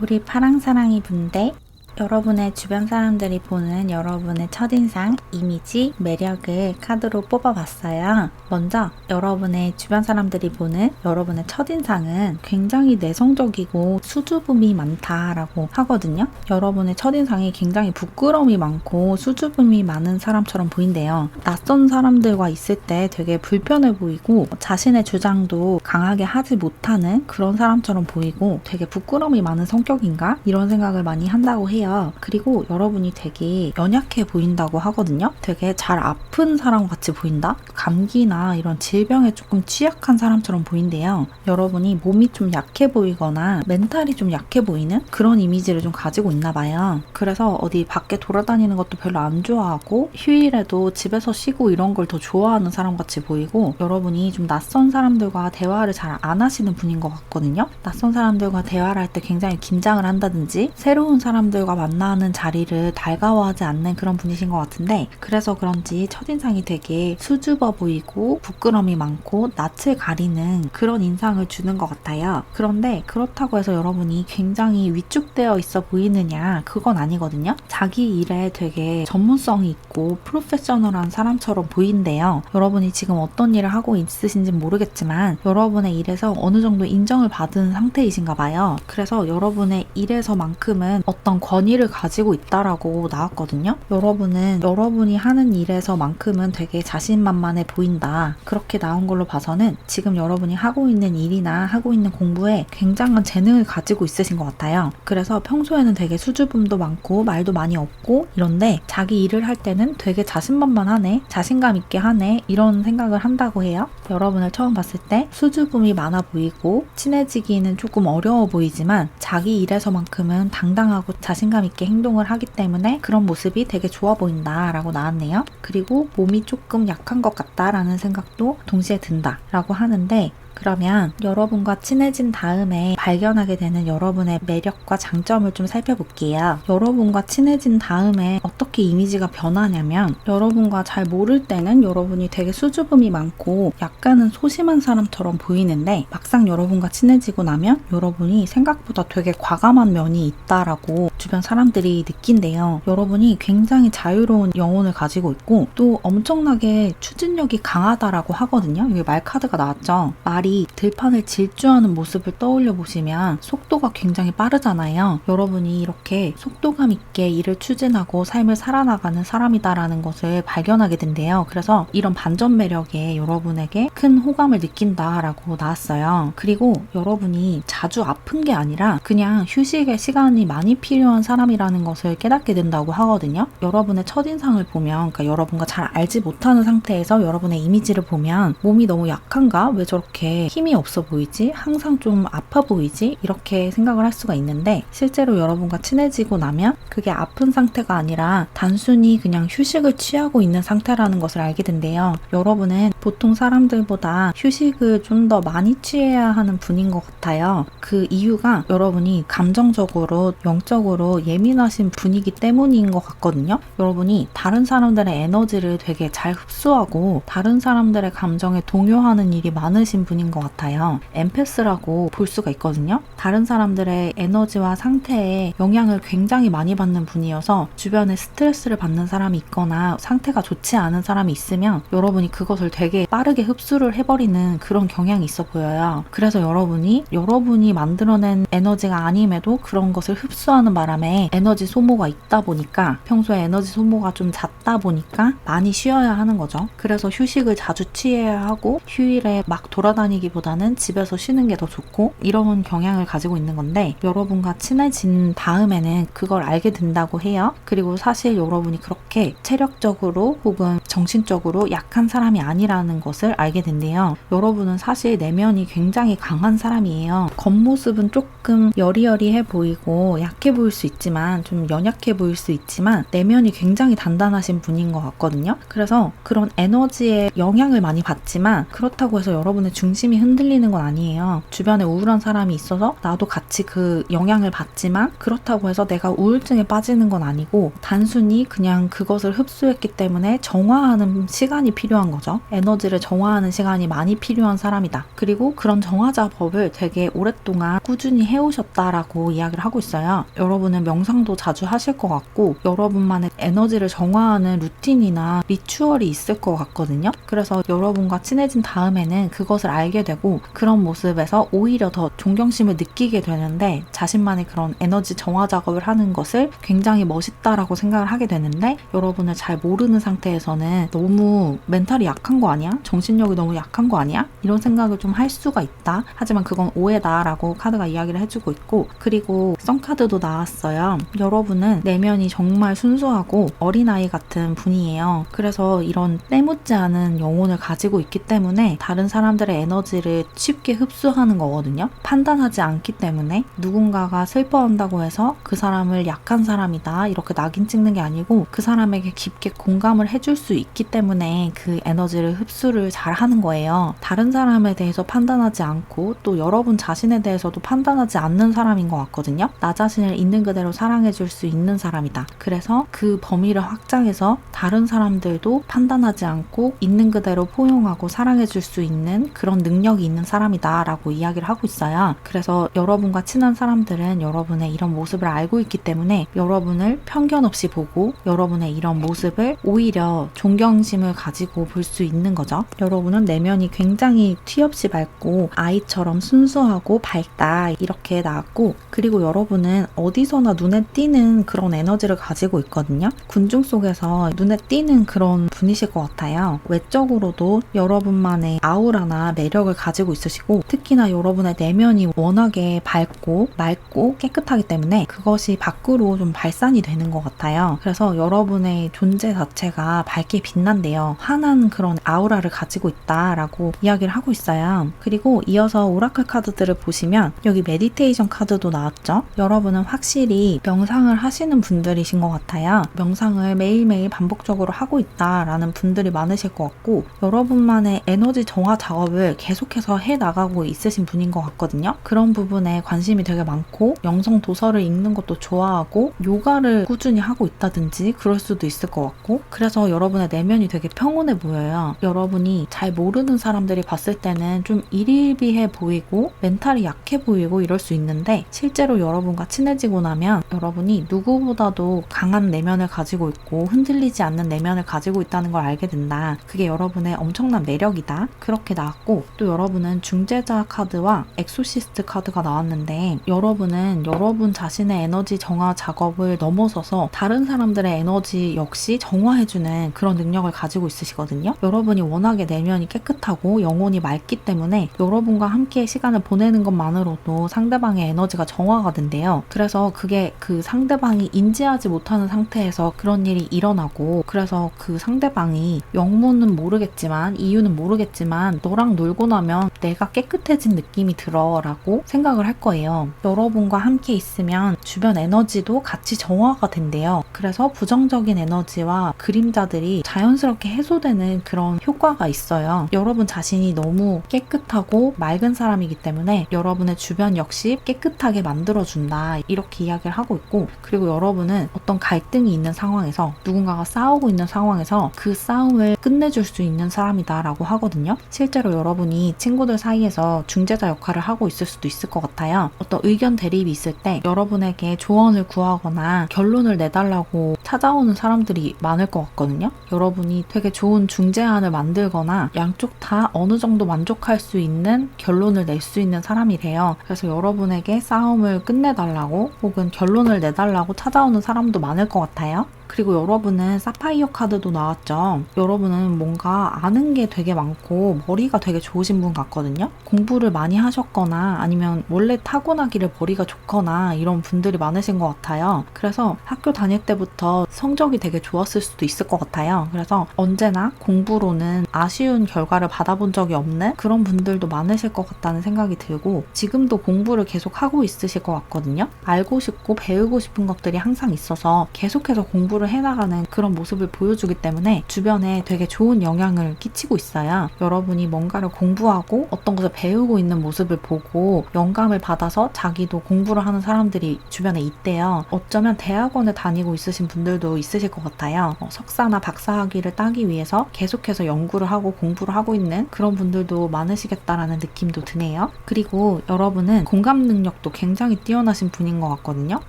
Speaker 1: 우리 파랑사랑이 분들, 여러분의 주변 사람들이 보는 여러분의 첫인상, 이미지, 매력을 카드로 뽑아봤어요. 먼저 여러분의 주변 사람들이 보는 여러분의 첫인상은 굉장히 내성적이고 수줍음이 많다라고 하거든요. 여러분의 첫인상이 굉장히 부끄러움이 많고 수줍음이 많은 사람처럼 보인대요. 낯선 사람들과 있을 때 되게 불편해 보이고 자신의 주장도 강하게 하지 못하는 그런 사람처럼 보이고 되게 부끄러움이 많은 성격인가? 이런 생각을 많이 한다고 해요. 그리고 여러분이 되게 연약해 보인다고 하거든요. 되게 잘 아픈 사람 같이 보인다? 감기나 이런 질병에 조금 취약한 사람처럼 보인대요. 여러분이 몸이 좀 약해 보이거나 멘탈이 좀 약해 보이는 그런 이미지를 좀 가지고 있나 봐요. 그래서 어디 밖에 돌아다니는 것도 별로 안 좋아하고 휴일에도 집에서 쉬고 이런 걸 더 좋아하는 사람 같이 보이고 여러분이 좀 낯선 사람들과 대화를 잘 안 하시는 분인 것 같거든요. 낯선 사람들과 대화를 할 때 굉장히 긴장을 한다든지 새로운 사람들과 만나는 자리를 달가워하지 않는 그런 분이신 것 같은데 그래서 그런지 첫인상이 되게 수줍어 보이고 부끄러움이 많고 낯을 가리는 그런 인상을 주는 것 같아요. 그런데 그렇다고 해서 여러분이 굉장히 위축되어 있어 보이느냐 그건 아니거든요. 자기 일에 되게 전문성이 있고 프로페셔널한 사람처럼 보인대요. 여러분이 지금 어떤 일을 하고 있으신지 모르겠지만 여러분의 일에서 어느 정도 인정을 받은 상태이신가 봐요. 그래서 여러분의 일에서만큼은 어떤 권위를 가지고 있다라고 나왔거든요. 여러분은 여러분이 하는 일에서만큼은 되게 자신만만해 보인다. 그렇게 나온 걸로 봐서는 지금 여러분이 하고 있는 일이나 하고 있는 공부에 굉장한 재능을 가지고 있으신 것 같아요. 그래서 평소에는 되게 수줍음도 많고 말도 많이 없고 이런데 자기 일을 할 때는 되게 자신만만하네, 자신감 있게 하네 이런 생각을 한다고 해요. 여러분을 처음 봤을 때 수줍음이 많아 보이고 친해지기는 조금 어려워 보이지만 자기 일에서만큼은 당당하고 자신감 있게 행동을 하기 때문에 그런 모습이 되게 좋아 보인다 라고 나왔네요. 그리고 몸이 조금 약한 것 같다 라는 생각도 동시에 든다 라고 하는데 그러면 여러분과 친해진 다음에 발견하게 되는 여러분의 매력과 장점을 좀 살펴볼게요. 여러분과 친해진 다음에 어떻게 이미지가 변하냐면 여러분과 잘 모를 때는 여러분이 되게 수줍음이 많고 약간은 소심한 사람처럼 보이는데 막상 여러분과 친해지고 나면 여러분이 생각보다 되게 과감한 면이 있다라고 주변 사람들이 느낀대요. 여러분이 굉장히 자유로운 영혼을 가지고 있고 또 엄청나게 추진력이 강하다라고 하거든요. 여기 말 카드가 나왔죠. 말이 들판을 질주하는 모습을 떠올려 보시면 속도가 굉장히 빠르잖아요. 여러분이 이렇게 속도감 있게 일을 추진하고 삶을 살아나가는 사람이다라는 것을 발견하게 된대요. 그래서 이런 반전 매력에 여러분에게 큰 호감을 느낀다라고 나왔어요. 그리고 여러분이 자주 아픈 게 아니라 그냥 휴식의 시간이 많이 필요한 사람이라는 것을 깨닫게 된다고 하거든요. 여러분의 첫인상을 보면 그러니까 여러분과 잘 알지 못하는 상태에서 여러분의 이미지를 보면 몸이 너무 약한가? 왜 저렇게 힘이 없어 보이지? 항상 좀 아파 보이지? 이렇게 생각을 할 수가 있는데 실제로 여러분과 친해지고 나면 그게 아픈 상태가 아니라 단순히 그냥 휴식을 취하고 있는 상태라는 것을 알게 된대요. 여러분은 보통 사람들보다 휴식을 좀 더 많이 취해야 하는 분인 것 같아요. 그 이유가 여러분이 감정적으로 영적으로 예민하신 분이기 때문인 것 같거든요. 여러분이 다른 사람들의 에너지를 되게 잘 흡수하고 다른 사람들의 감정에 동요하는 일이 많으신 분인 것 같아요. 엠패스라고 볼 수가 있거든요. 다른 사람들의 에너지와 상태에 영향을 굉장히 많이 받는 분이어서 주변에 스트레스를 받는 사람이 있거나 상태가 좋지 않은 사람이 있으면 여러분이 그것을 되게 빠르게 흡수를 해버리는 그런 경향이 있어 보여요. 그래서 여러분이 만들어낸 에너지가 아님에도 그런 것을 흡수하는 바람에 에너지 소모가 있다 보니까 평소에 에너지 소모가 좀 잦다 보니까 많이 쉬어야 하는 거죠. 그래서 휴식을 자주 취해야 하고 휴일에 막 돌아다니기보다는 집에서 쉬는 게 더 좋고 이런 경향을 가지고 있는 건데 여러분과 친해진 다음에는 그걸 알게 된다고 해요. 그리고 사실 여러분이 그렇게 체력적으로 혹은 정신적으로 약한 사람이 아니라는 존재라는 것을 알게 된대요. 여러분은 사실 내면이 굉장히 강한 사람이에요. 겉모습은 조금 여리여리해 보이고 약해 보일 수 있지만, 좀 연약해 보일 수 있지만 내면이 굉장히 단단하신 분인 것 같거든요. 그래서 그런 에너지에 영향을 많이 받지만 그렇다고 해서 여러분의 중심이 흔들리는 건 아니에요. 주변에 우울한 사람이 있어서 나도 같이 그 영향을 받지만 그렇다고 해서 내가 우울증에 빠지는 건 아니고, 단순히 그냥 그것을 흡수했기 때문에 정화하는 시간이 필요한 거죠. 에너지를 정화하는 시간이 많이 필요한 사람이다. 그리고 그런 정화 작업을 되게 오랫동안 꾸준히 해오셨다라고 이야기를 하고 있어요. 여러분은 명상도 자주 하실 것 같고 여러분만의 에너지를 정화하는 루틴이나 리추얼이 있을 것 같거든요. 그래서 여러분과 친해진 다음에는 그것을 알게 되고 그런 모습에서 오히려 더 존경심을 느끼게 되는데, 자신만의 그런 에너지 정화 작업을 하는 것을 굉장히 멋있다라고 생각을 하게 되는데, 여러분을 잘 모르는 상태에서는 너무 멘탈이 약한 거 아니야? 정신력이 너무 약한 거 아니야? 이런 생각을 좀 할 수가 있다. 하지만 그건 오해다 라고 카드가 이야기를 해주고 있고, 그리고 썬카드도 나왔어요. 여러분은 내면이 정말 순수하고 어린아이 같은 분이에요. 그래서 이런 때묻지 않은 영혼을 가지고 있기 때문에 다른 사람들의 에너지를 쉽게 흡수하는 거거든요. 판단하지 않기 때문에 누군가가 슬퍼한다고 해서 그 사람을 약한 사람이다 이렇게 낙인 찍는 게 아니고, 그 사람에게 깊게 공감을 해줄 수 있기 때문에 그 에너지를 흡수를 잘 하는 거예요. 다른 사람에 대해서 판단하지 않고 또 여러분 자신에 대해서도 판단하지 않는 사람인 것 같거든요. 나 자신을 있는 그대로 사랑해줄 수 있는 사람이다. 그래서 그 범위를 확장해서 다른 사람들도 판단하지 않고 있는 그대로 포용하고 사랑해줄 수 있는 그런 능력이 있는 사람이다 라고 이야기를 하고 있어요. 그래서 여러분과 친한 사람들은 여러분의 이런 모습을 알고 있기 때문에 여러분을 편견 없이 보고 여러분의 이런 모습을 오히려 존경심을 가지고 볼 수 있는 거죠. 여러분은 내면이 굉장히 티 없이 밝고 아이처럼 순수하고 밝다 이렇게 나왔고, 그리고 여러분은 어디서나 눈에 띄는 그런 에너지를 가지고 있거든요. 군중 속에서 눈에 띄는 그런 분이실 것 같아요. 외적으로도 여러분만의 아우라나 매력을 가지고 있으시고, 특히나 여러분의 내면이 워낙에 밝고 맑고 깨끗하기 때문에 그것이 밖으로 좀 발산이 되는 것 같아요. 그래서 여러분의 존재 자체가 밝게 빛난대요. 환한 그런 아우라를 가지고 있다라고 이야기를 하고 있어요. 그리고 이어서 오라클 카드들을 보시면 여기 메디테이션 카드도 나왔죠. 여러분은 확실히 명상을 하시는 분들이신 것 같아요. 명상을 매일매일 반복적으로 하고 있다라는 분들이 많으실 것 같고, 여러분만의 에너지 정화 작업을 계속해서 해나가고 있으신 분인 것 같거든요. 그런 부분에 관심이 되게 많고 영성 도서를 읽는 것도 좋아하고 요가를 꾸준히 하고 있다든지 그럴 수도 있을 것 같고, 그래서 여러분의 내면이 되게 평온해 보여요. 여러분이 잘 모르는 사람들이 봤을 때는 좀 일일비해 보이고 멘탈이 약해 보이고 이럴 수 있는데, 실제로 여러분과 친해지고 나면 여러분이 누구보다도 강한 내면을 가지고 있고 흔들리지 않는 내면을 가지고 있다는 걸 알게 된다. 그게 여러분의 엄청난 매력이다. 그렇게 나왔고, 또 여러분은 중재자 카드와 엑소시스트 카드가 나왔는데, 여러분은 여러분 자신의 에너지 정화 작업을 넘어서서 다른 사람들의 에너지 역시 정화해주는 그런 능력을 가지고 있으시거든요. 여러분이 워낙에 내면이 깨끗하고 영혼이 맑기 때문에 여러분과 함께 시간을 보내는 것만으로도 상대방의 에너지가 정화가 된대요. 그래서 그게 그 상대방이 인지하지 못하는 상태에서 그런 일이 일어나고, 그래서 그 상대방이 영문은 모르겠지만 이유는 모르겠지만 너랑 놀고 나면 내가 깨끗해진 느낌이 들어 라고 생각을 할 거예요. 여러분과 함께 있으면 주변 에너지도 같이 정화가 된대요. 그래서 부정적인 에너지와 그림자들이 자연스럽게 해소되는 그런 효과가 있어요. 여러분 자신이 너무 깨끗하고 맑은 사람이기 때문에 여러분의 주변 역시 깨끗하게 만들어준다 이렇게 이야기를 하고 있고, 그리고 여러분은 어떤 갈등이 있는 상황에서 누군가가 싸우고 있는 상황에서 그 싸움을 끝내줄 수 있는 사람이다 라고 하거든요. 실제로 여러분이 친구들 사이에서 중재자 역할을 하고 있을 수도 있을 것 같아요. 어떤 의견 대립이 있을 때 여러분에게 조언을 구하거나 결론을 내달라고 찾아오는 사람들이 많을 것 같거든요. 여러분이 되게 좋은 중재안을 만들거나 양쪽 다 어느 정도 만족할 수 있는 결론을 낼 수 있는 사람이래요. 그래서 여러분에게 싸움을 끝내달라고 혹은 결론을 내달라고 찾아오는 사람도 많을 것 같아요. 그리고 여러분은 사파이어 카드도 나왔죠. 여러분은 뭔가 아는 게 되게 많고 머리가 되게 좋으신 분 같거든요. 공부를 많이 하셨거나 아니면 원래 타고나기를 머리가 좋거나 이런 분들이 많으신 것 같아요. 그래서 학교 다닐 때부터 성적이 되게 좋았을 수도 있을 것 같아요. 그래서 언제나 공부로는 아쉬운 결과를 받아본 적이 없는 그런 분들도 많으실 것 같다는 생각이 들고 지금도 공부를 계속 하고 있으실 것 같거든요. 알고 싶고 배우고 싶은 것들이 항상 있어서 계속해서 공부를 해나가는 그런 모습을 보여주기 때문에 주변에 되게 좋은 영향을 끼치고 있어요. 여러분이 뭔가를 공부하고 어떤 것을 배우고 있는 모습을 보고 영감을 받아서 자기도 공부를 하는 사람들이 주변에 있대요. 어쩌면 대학원을 다니고 있으신 분들도 있으실 것 같아요. 석사나 박사 학위를 따기 위해서 계속해서 연구를 하고 공부를 하고 있는 그런 분들도 많으시겠다라는 느낌도 드네요. 그리고 여러분은 공감 능력도 굉장히 뛰어나신 분인 것 같거든요.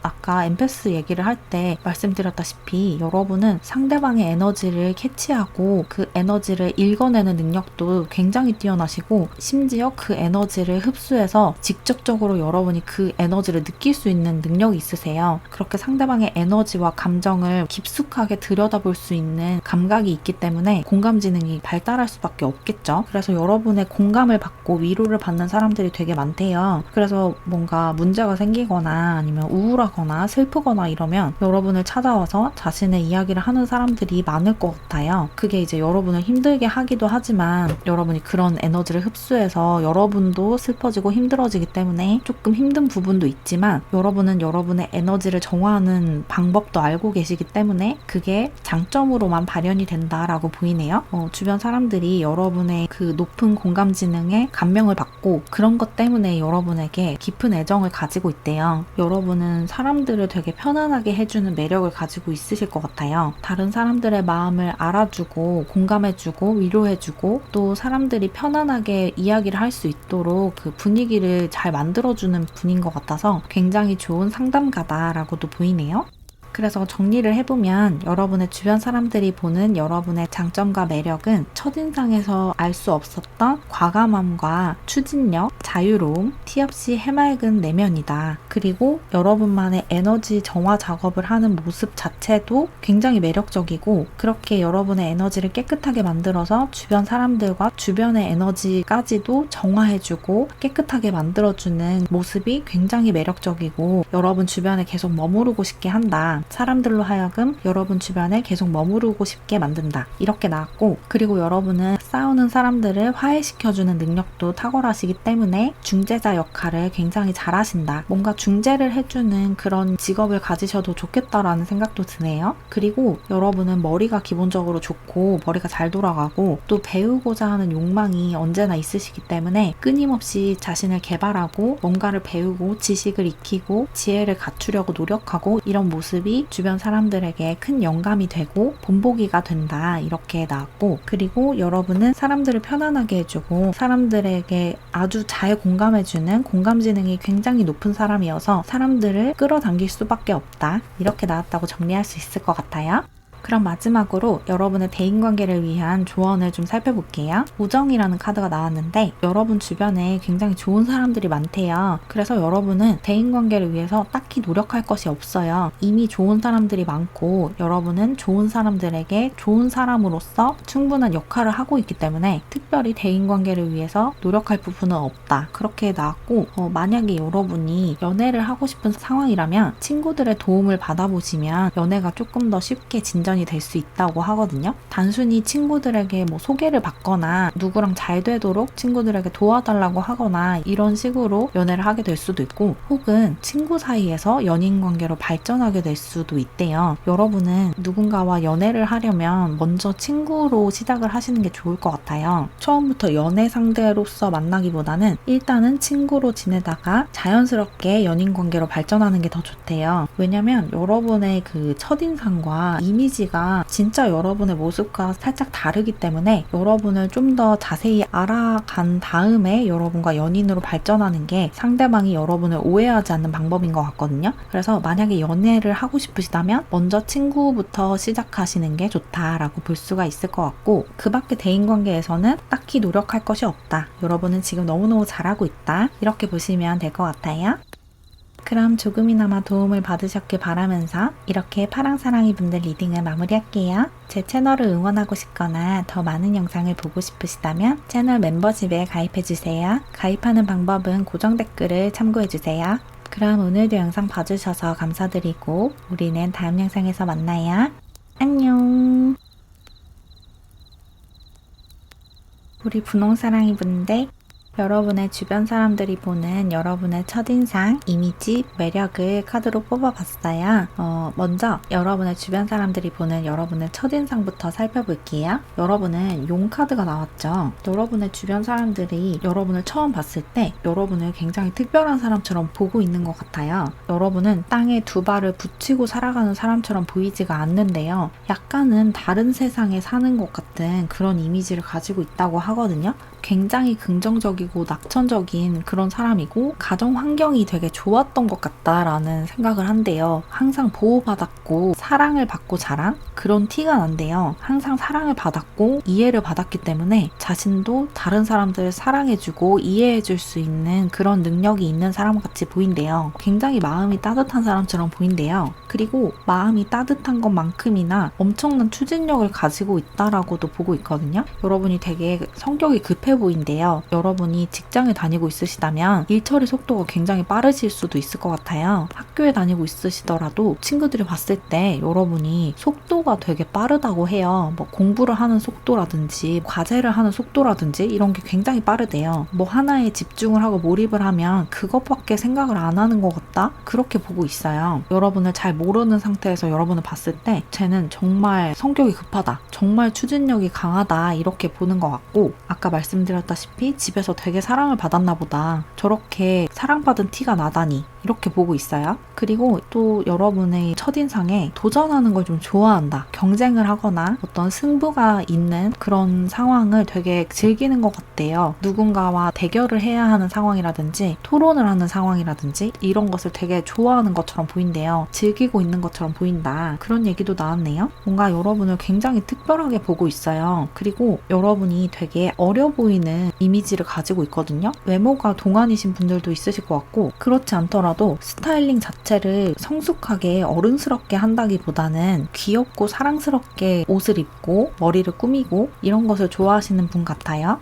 Speaker 1: 아까 엠패스 얘기를 할 때 말씀드렸다시피 여러분은 상대방의 에너지를 캐치하고 그 에너지를 읽어내는 능력도 굉장히 뛰어나시고 심지어 그 에너지를 흡수해서 직접적으로 여러분이 그 에너지를 느낄 수 있는 능력이 있으세요. 그렇게 상대방의 에너지와 감정을 깊숙하게 들여다볼 수 있는 감각이 있기 때문에 공감 지능이 발달할 수밖에 없겠죠. 그래서 여러분의 공감을 받고 위로를 받는 사람들이 되게 많대요. 그래서 뭔가 문제가 생기거나 아니면 우울하거나 슬프거나 이러면 여러분을 찾아와서 자신의 이야기를 하는 사람들이 많을 것 같아요. 그게 이제 여러분을 힘들게 하기도 하지만 여러분이 그런 에너지를 흡수해서 여러분도 슬퍼지고 힘들어지기 때문에 조금 힘든 부분도 있지만 여러분은 여러분의 에너지를 정화하는 방법도 알고 계시기 때문에 그게 장점으로만 발현이 된다라고 보이네요. 주변 사람들이 여러분의 그 높은 공감 지능에 감명을 받고 그런 것 때문에 여러분에게 깊은 애정을 가지고 있대요. 여러분은 사람들을 되게 편안하게 해주는 매력을 가지고 있으실 것 같아요. 다른 사람들의 마음을 알아주고 공감해주고 위로해주고 또 사람들이 편안하게 이야기를 할 수 있도록 그 분위기를 잘 만들어주는 분인 것 같아서 굉장히 좋은 상담가다라고도 보이네요. 그래서 정리를 해보면 여러분의 주변 사람들이 보는 여러분의 장점과 매력은 첫인상에서 알 수 없었던 과감함과 추진력, 자유로움, 티 없이 해맑은 내면이다. 그리고 여러분만의 에너지 정화 작업을 하는 모습 자체도 굉장히 매력적이고 그렇게 여러분의 에너지를 깨끗하게 만들어서 주변 사람들과 주변의 에너지까지도 정화해주고 깨끗하게 만들어주는 모습이 굉장히 매력적이고 여러분 주변에 계속 머무르고 싶게 한다. 사람들로 하여금 여러분 주변에 계속 머무르고 싶게 만든다. 이렇게 나왔고 그리고 여러분은 싸우는 사람들을 화해시켜주는 능력도 탁월하시기 때문에 중재자 역할을 굉장히 잘하신다. 뭔가 중재를 해주는 그런 직업을 가지셔도 좋겠다라는 생각도 드네요. 그리고 여러분은 머리가 기본적으로 좋고 머리가 잘 돌아가고 또 배우고자 하는 욕망이 언제나 있으시기 때문에 끊임없이 자신을 개발하고 뭔가를 배우고 지식을 익히고 지혜를 갖추려고 노력하고 이런 모습이 주변 사람들에게 큰 영감이 되고 본보기가 된다 이렇게 나왔고 그리고 여러분은 사람들을 편안하게 해주고 사람들에게 아주 잘 공감해주는 공감 지능이 굉장히 높은 사람이어서 사람들을 끌어당길 수밖에 없다 이렇게 나왔다고 정리할 수 있을 것 같아요. 그럼 마지막으로 여러분의 대인관계를 위한 조언을 좀 살펴볼게요. 우정이라는 카드가 나왔는데 여러분 주변에 굉장히 좋은 사람들이 많대요. 그래서 여러분은 대인관계를 위해서 딱히 노력할 것이 없어요. 이미 좋은 사람들이 많고 여러분은 좋은 사람들에게 좋은 사람으로서 충분한 역할을 하고 있기 때문에 특별히 대인관계를 위해서 노력할 부분은 없다. 그렇게 나왔고 만약에 여러분이 연애를 하고 싶은 상황이라면 친구들의 도움을 받아보시면 연애가 조금 더 쉽게 진전이 될 수 있다고 하거든요. 단순히 친구들에게 뭐 소개를 받거나 누구랑 잘 되도록 친구들에게 도와달라고 하거나 이런 식으로 연애를 하게 될 수도 있고 혹은 친구 사이에서 연인 관계로 발전하게 될 수도 있대요. 여러분은 누군가와 연애를 하려면 먼저 친구로 시작을 하시는 게 좋을 것 같아요. 처음부터 연애 상대로서 만나기보다는 일단은 친구로 지내다가 자연스럽게 연인 관계로 발전하는 게 더 좋대요. 왜냐면 여러분의 그 첫인상과 이미지가 진짜 여러분의 모습과 살짝 다르기 때문에 여러분을 좀 더 자세히 알아간 다음에 여러분과 연인으로 발전하는 게 상대방이 여러분을 오해하지 않는 방법인 것 같거든요. 그래서 만약에 연애를 하고 싶으시다면 먼저 친구부터 시작하시는 게 좋다라고 볼 수가 있을 것 같고 그 밖에 대인관계에서는 딱히 노력할 것이 없다. 여러분은 지금 너무너무 잘하고 있다. 이렇게 보시면 될 것 같아요. 그럼 조금이나마 도움을 받으셨길 바라면서 이렇게 파랑사랑이 분들 리딩을 마무리할게요. 제 채널을 응원하고 싶거나 더 많은 영상을 보고 싶으시다면 채널 멤버십에 가입해주세요. 가입하는 방법은 고정 댓글을 참고해주세요. 그럼 오늘도 영상 봐주셔서 감사드리고 우리는 다음 영상에서 만나요. 안녕. 우리 분홍사랑이 분들, 여러분의 주변 사람들이 보는 여러분의 첫인상, 이미지, 매력을 카드로 뽑아봤어요. 먼저 여러분의 주변 사람들이 보는 여러분의 첫인상부터 살펴볼게요. 여러분은 용 카드가 나왔죠. 여러분의 주변 사람들이 여러분을 처음 봤을 때 여러분을 굉장히 특별한 사람처럼 보고 있는 것 같아요. 여러분은 땅에 두 발을 붙이고 살아가는 사람처럼 보이지가 않는데요. 약간은 다른 세상에 사는 것 같은 그런 이미지를 가지고 있다고 하거든요. 굉장히 긍정적이고 낙천적인 그런 사람이고 가정 환경이 되게 좋았던 것 같다라는 생각을 한대요. 항상 보호받았고 사랑을 받고 자란 그런 티가 난대요. 항상 사랑을 받았고 이해를 받았기 때문에 자신도 다른 사람들을 사랑해주고 이해해줄 수 있는 그런 능력이 있는 사람같이 보인대요. 굉장히 마음이 따뜻한 사람처럼 보인대요. 그리고 마음이 따뜻한 것만큼이나 엄청난 추진력을 가지고 있다라고도 보고 있거든요. 여러분이 되게 성격이 급해 보인대요. 여러분이 직장에 다니고 있으시다면 일 처리 속도가 굉장히 빠르실 수도 있을 것 같아요. 학교에 다니고 있으시더라도 친구들이 봤을 때 여러분이 속도가 되게 빠르다고 해요. 뭐 공부를 하는 속도라든지 과제를 하는 속도라든지 이런 게 굉장히 빠르대요. 뭐 하나에 집중을 하고 몰입을 하면 그것밖에 생각을 안 하는 것 같다? 그렇게 보고 있어요. 여러분을 잘 모르는 상태에서 여러분을 봤을 때 쟤는 정말 성격이 급하다. 정말 추진력이 강하다. 이렇게 보는 것 같고 아까 말씀드렸다시피 집에서 되게 사랑을 받았나 보다. 저렇게 사랑받은 티가 나다니 이렇게 보고 있어요. 그리고 또 여러분의 첫인상에 도전하는 걸 좀 좋아한다. 경쟁을 하거나 어떤 승부가 있는 그런 상황을 되게 즐기는 것 같대요. 누군가와 대결을 해야 하는 상황이라든지 토론을 하는 상황이라든지 이런 것을 되게 좋아하는 것처럼 보인대요. 즐기고 있는 것처럼 보인다. 그런 얘기도 나왔네요. 뭔가 여러분을 굉장히 특별하게 보고 있어요. 그리고 여러분이 되게 어려 보이는 이미지를 가지고 있거든요. 외모가 동안이신 분들도 있으실 것 같고 그렇지 않더라도 스타일링 자체를 성숙하게 어른스럽게 한다기보다는 귀엽고 사랑스럽게 옷을 입고 머리를 꾸미고 이런 것을 좋아하시는 분 같아요.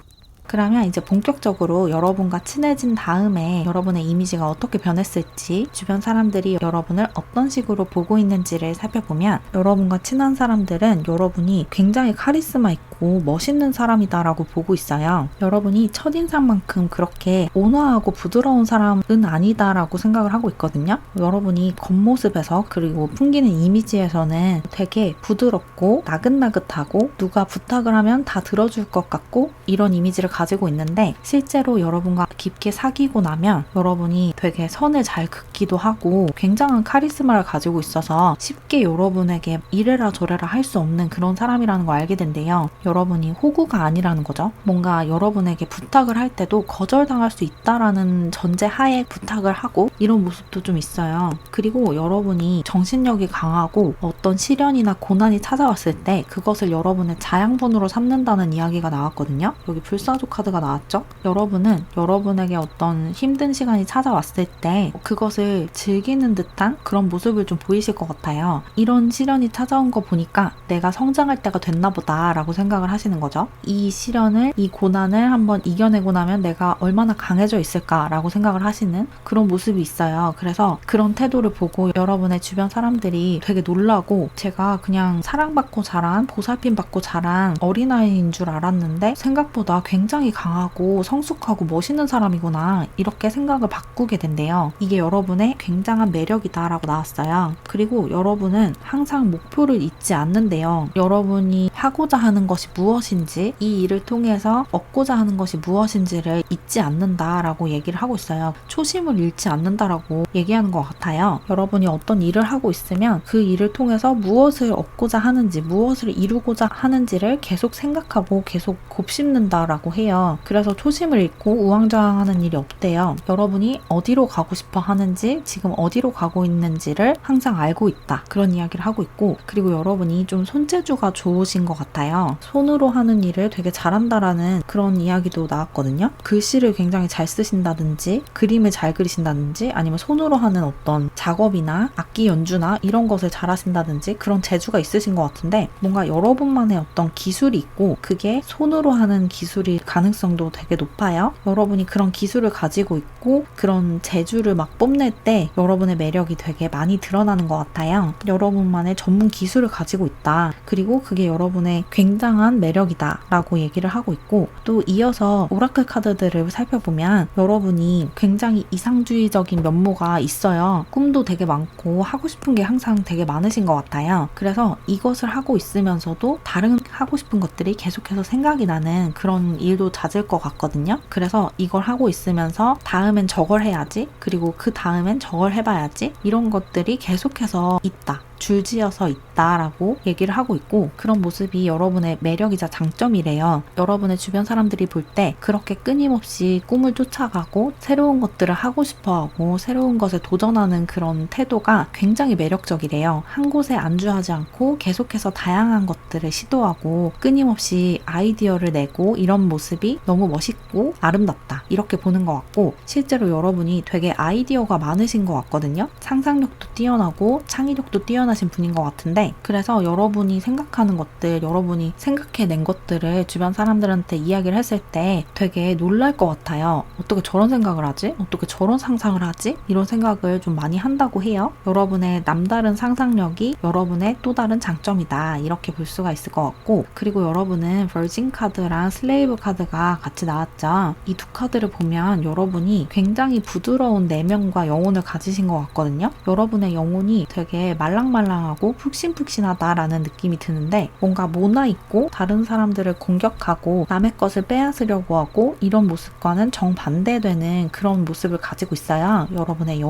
Speaker 1: 그러면 이제 본격적으로 여러분과 친해진 다음에 여러분의 이미지가 어떻게 변했을지 주변 사람들이 여러분을 어떤 식으로 보고 있는지를 살펴보면 여러분과 친한 사람들은 여러분이 굉장히 카리스마 있고 멋있는 사람이다라고 보고 있어요. 여러분이 첫인상만큼 그렇게 온화하고 부드러운 사람은 아니다라고 생각을 하고 있거든요. 여러분이 겉모습에서 그리고 풍기는 이미지에서는 되게 부드럽고 나긋나긋하고 누가 부탁을 하면 다 들어줄 것 같고 이런 이미지를 가지고 있는데 실제로 여러분과 깊게 사귀고 나면 여러분이 되게 선을 잘 긋기도 하고 굉장한 카리스마를 가지고 있어서 쉽게 여러분에게 이래라 저래라 할 수 없는 그런 사람이라는 걸 알게 된대요. 여러분이 호구가 아니라는 거죠. 뭔가 여러분에게 부탁을 할 때도 거절당할 수 있다라는 전제하에 부탁을 하고 이런 모습도 좀 있어요. 그리고 여러분이 정신력이 강하고 어떤 시련이나 고난이 찾아왔을 때 그것을 여러분의 자양분으로 삼는다는 이야기가 나왔거든요. 여기 불사조 카드가 나왔죠. 여러분은 여러분에게 어떤 힘든 시간이 찾아왔을 때 그것을 즐기는 듯한 그런 모습을 좀 보이실 것 같아요. 이런 시련이 찾아온 거 보니까 내가 성장할 때가 됐나 보다 라고 생각을 하시는 거죠. 이 시련을, 이 고난을 한번 이겨내고 나면 내가 얼마나 강해져 있을까 라고 생각을 하시는 그런 모습이 있어요. 그래서 그런 태도를 보고 여러분의 주변 사람들이 되게 놀라고 제가 그냥 사랑받고 자란, 보살핌 받고 자란 어린아이인 줄 알았는데 생각보다 굉장히 강하고 성숙하고 멋있는 사람이구나 이렇게 생각을 바꾸게 된대요. 이게 여러분의 굉장한 매력이다라고 나왔어요. 그리고 여러분은 항상 목표를 잊지 않는데요. 여러분이 하고자 하는 것이 무엇인지 이 일을 통해서 얻고자 하는 것이 무엇인지를 잊지 않는다라고 얘기를 하고 있어요. 초심을 잃지 않는다라고 얘기하는 것 같아요. 여러분이 어떤 일을 하고 있으면 그 일을 통해서 무엇을 얻고자 하는지 무엇을 이루고자 하는지를 계속 생각하고 계속 곱씹는다라고 해요. 그래서 초심을 잃고 우왕좌왕하는 일이 없대요. 여러분이 어디로 가고 싶어 하는지 지금 어디로 가고 있는지를 항상 알고 있다. 그런 이야기를 하고 있고 그리고 여러분이 좀 손재주가 좋으신 것 같아요. 손으로 하는 일을 되게 잘한다라는 그런 이야기도 나왔거든요. 글씨를 굉장히 잘 쓰신다든지 그림을 잘 그리신다든지 아니면 손으로 하는 어떤 작업이나 악기 연주나 이런 것을 잘하신다든지 그런 재주가 있으신 것 같은데 뭔가 여러분만의 어떤 기술이 있고 그게 손으로 하는 기술일 가능성도 되게 높아요. 여러분이 그런 기술을 가지고 있고 그런 재주를 막 뽐낼 때 여러분의 매력이 되게 많이 드러나는 것 같아요. 여러분만의 전문 기술을 가지고 있다. 그리고 그게 여러분의 굉장한 매력이다 라고 얘기를 하고 있고 또 이어서 오라클 카드들을 살펴보면 여러분이 굉장히 이상주의적인 면모가 있어요. 꿈도 되게 많고 하고 싶은 게 항상 되게 많으신 것 같아요. 그래서 이것을 하고 있으면서도 다른 하고 싶은 것들이 계속해서 생각이 나는 그런 일도 잦을 것 같거든요. 그래서 이걸 하고 있으면서 다음엔 저걸 해야지 그리고 그 다음엔 저걸 해봐야지 이런 것들이 계속해서 있다. 줄지어서 있다라고 얘기를 하고 있고 그런 모습이 여러분의 매력이자 장점이래요. 여러분의 주변 사람들이 볼 때 그렇게 끊임없이 꿈을 쫓아가고 새로운 것들을 하고 싶어하고 새로운 것에 도전하는 그런 태도가 굉장히 매력적이래요. 한 곳에 안주하지 않고 계속해서 다양한 것들을 시도하고 끊임없이 아이디어를 내고 이런 모습이 너무 멋있고 아름답다 이렇게 보는 것 같고 실제로 여러분이 되게 아이디어가 많으신 것 같거든요. 상상력도 뛰어나고 창의력도 뛰어나신 분인 것 같은데 그래서 여러분이 생각하는 것들 여러분이 생각해낸 것들을 주변 사람들한테 이야기를 했을 때 되게 놀랄 것 같아요. 어떻게 저런 생각을 하지? 어떻게 저런 상상을 하지? 이런 생각을 좀 많이 한다고 해요. 여러분의 남다른 상상력이 여러분의 또 다른 장점이다 이렇게 볼 수가 있을 것 같고 그리고 여러분은 버진 카드랑 슬레이브 카드가 같이 나왔죠. 이 두 카드를 보면 여러분이 굉장히 부드러운 내면과 영혼을 가지신 것 같거든요. 여러분의 영혼이 되게 말랑말랑하고 푹신푹신하다라는 느낌이 드는데 뭔가 모나 있고 다른 사람들을 공격하고 남의 것을 빼앗으려고 하고 이런 모습과는 정반대되는 그런 모습을 가지고 있어요. 여러분의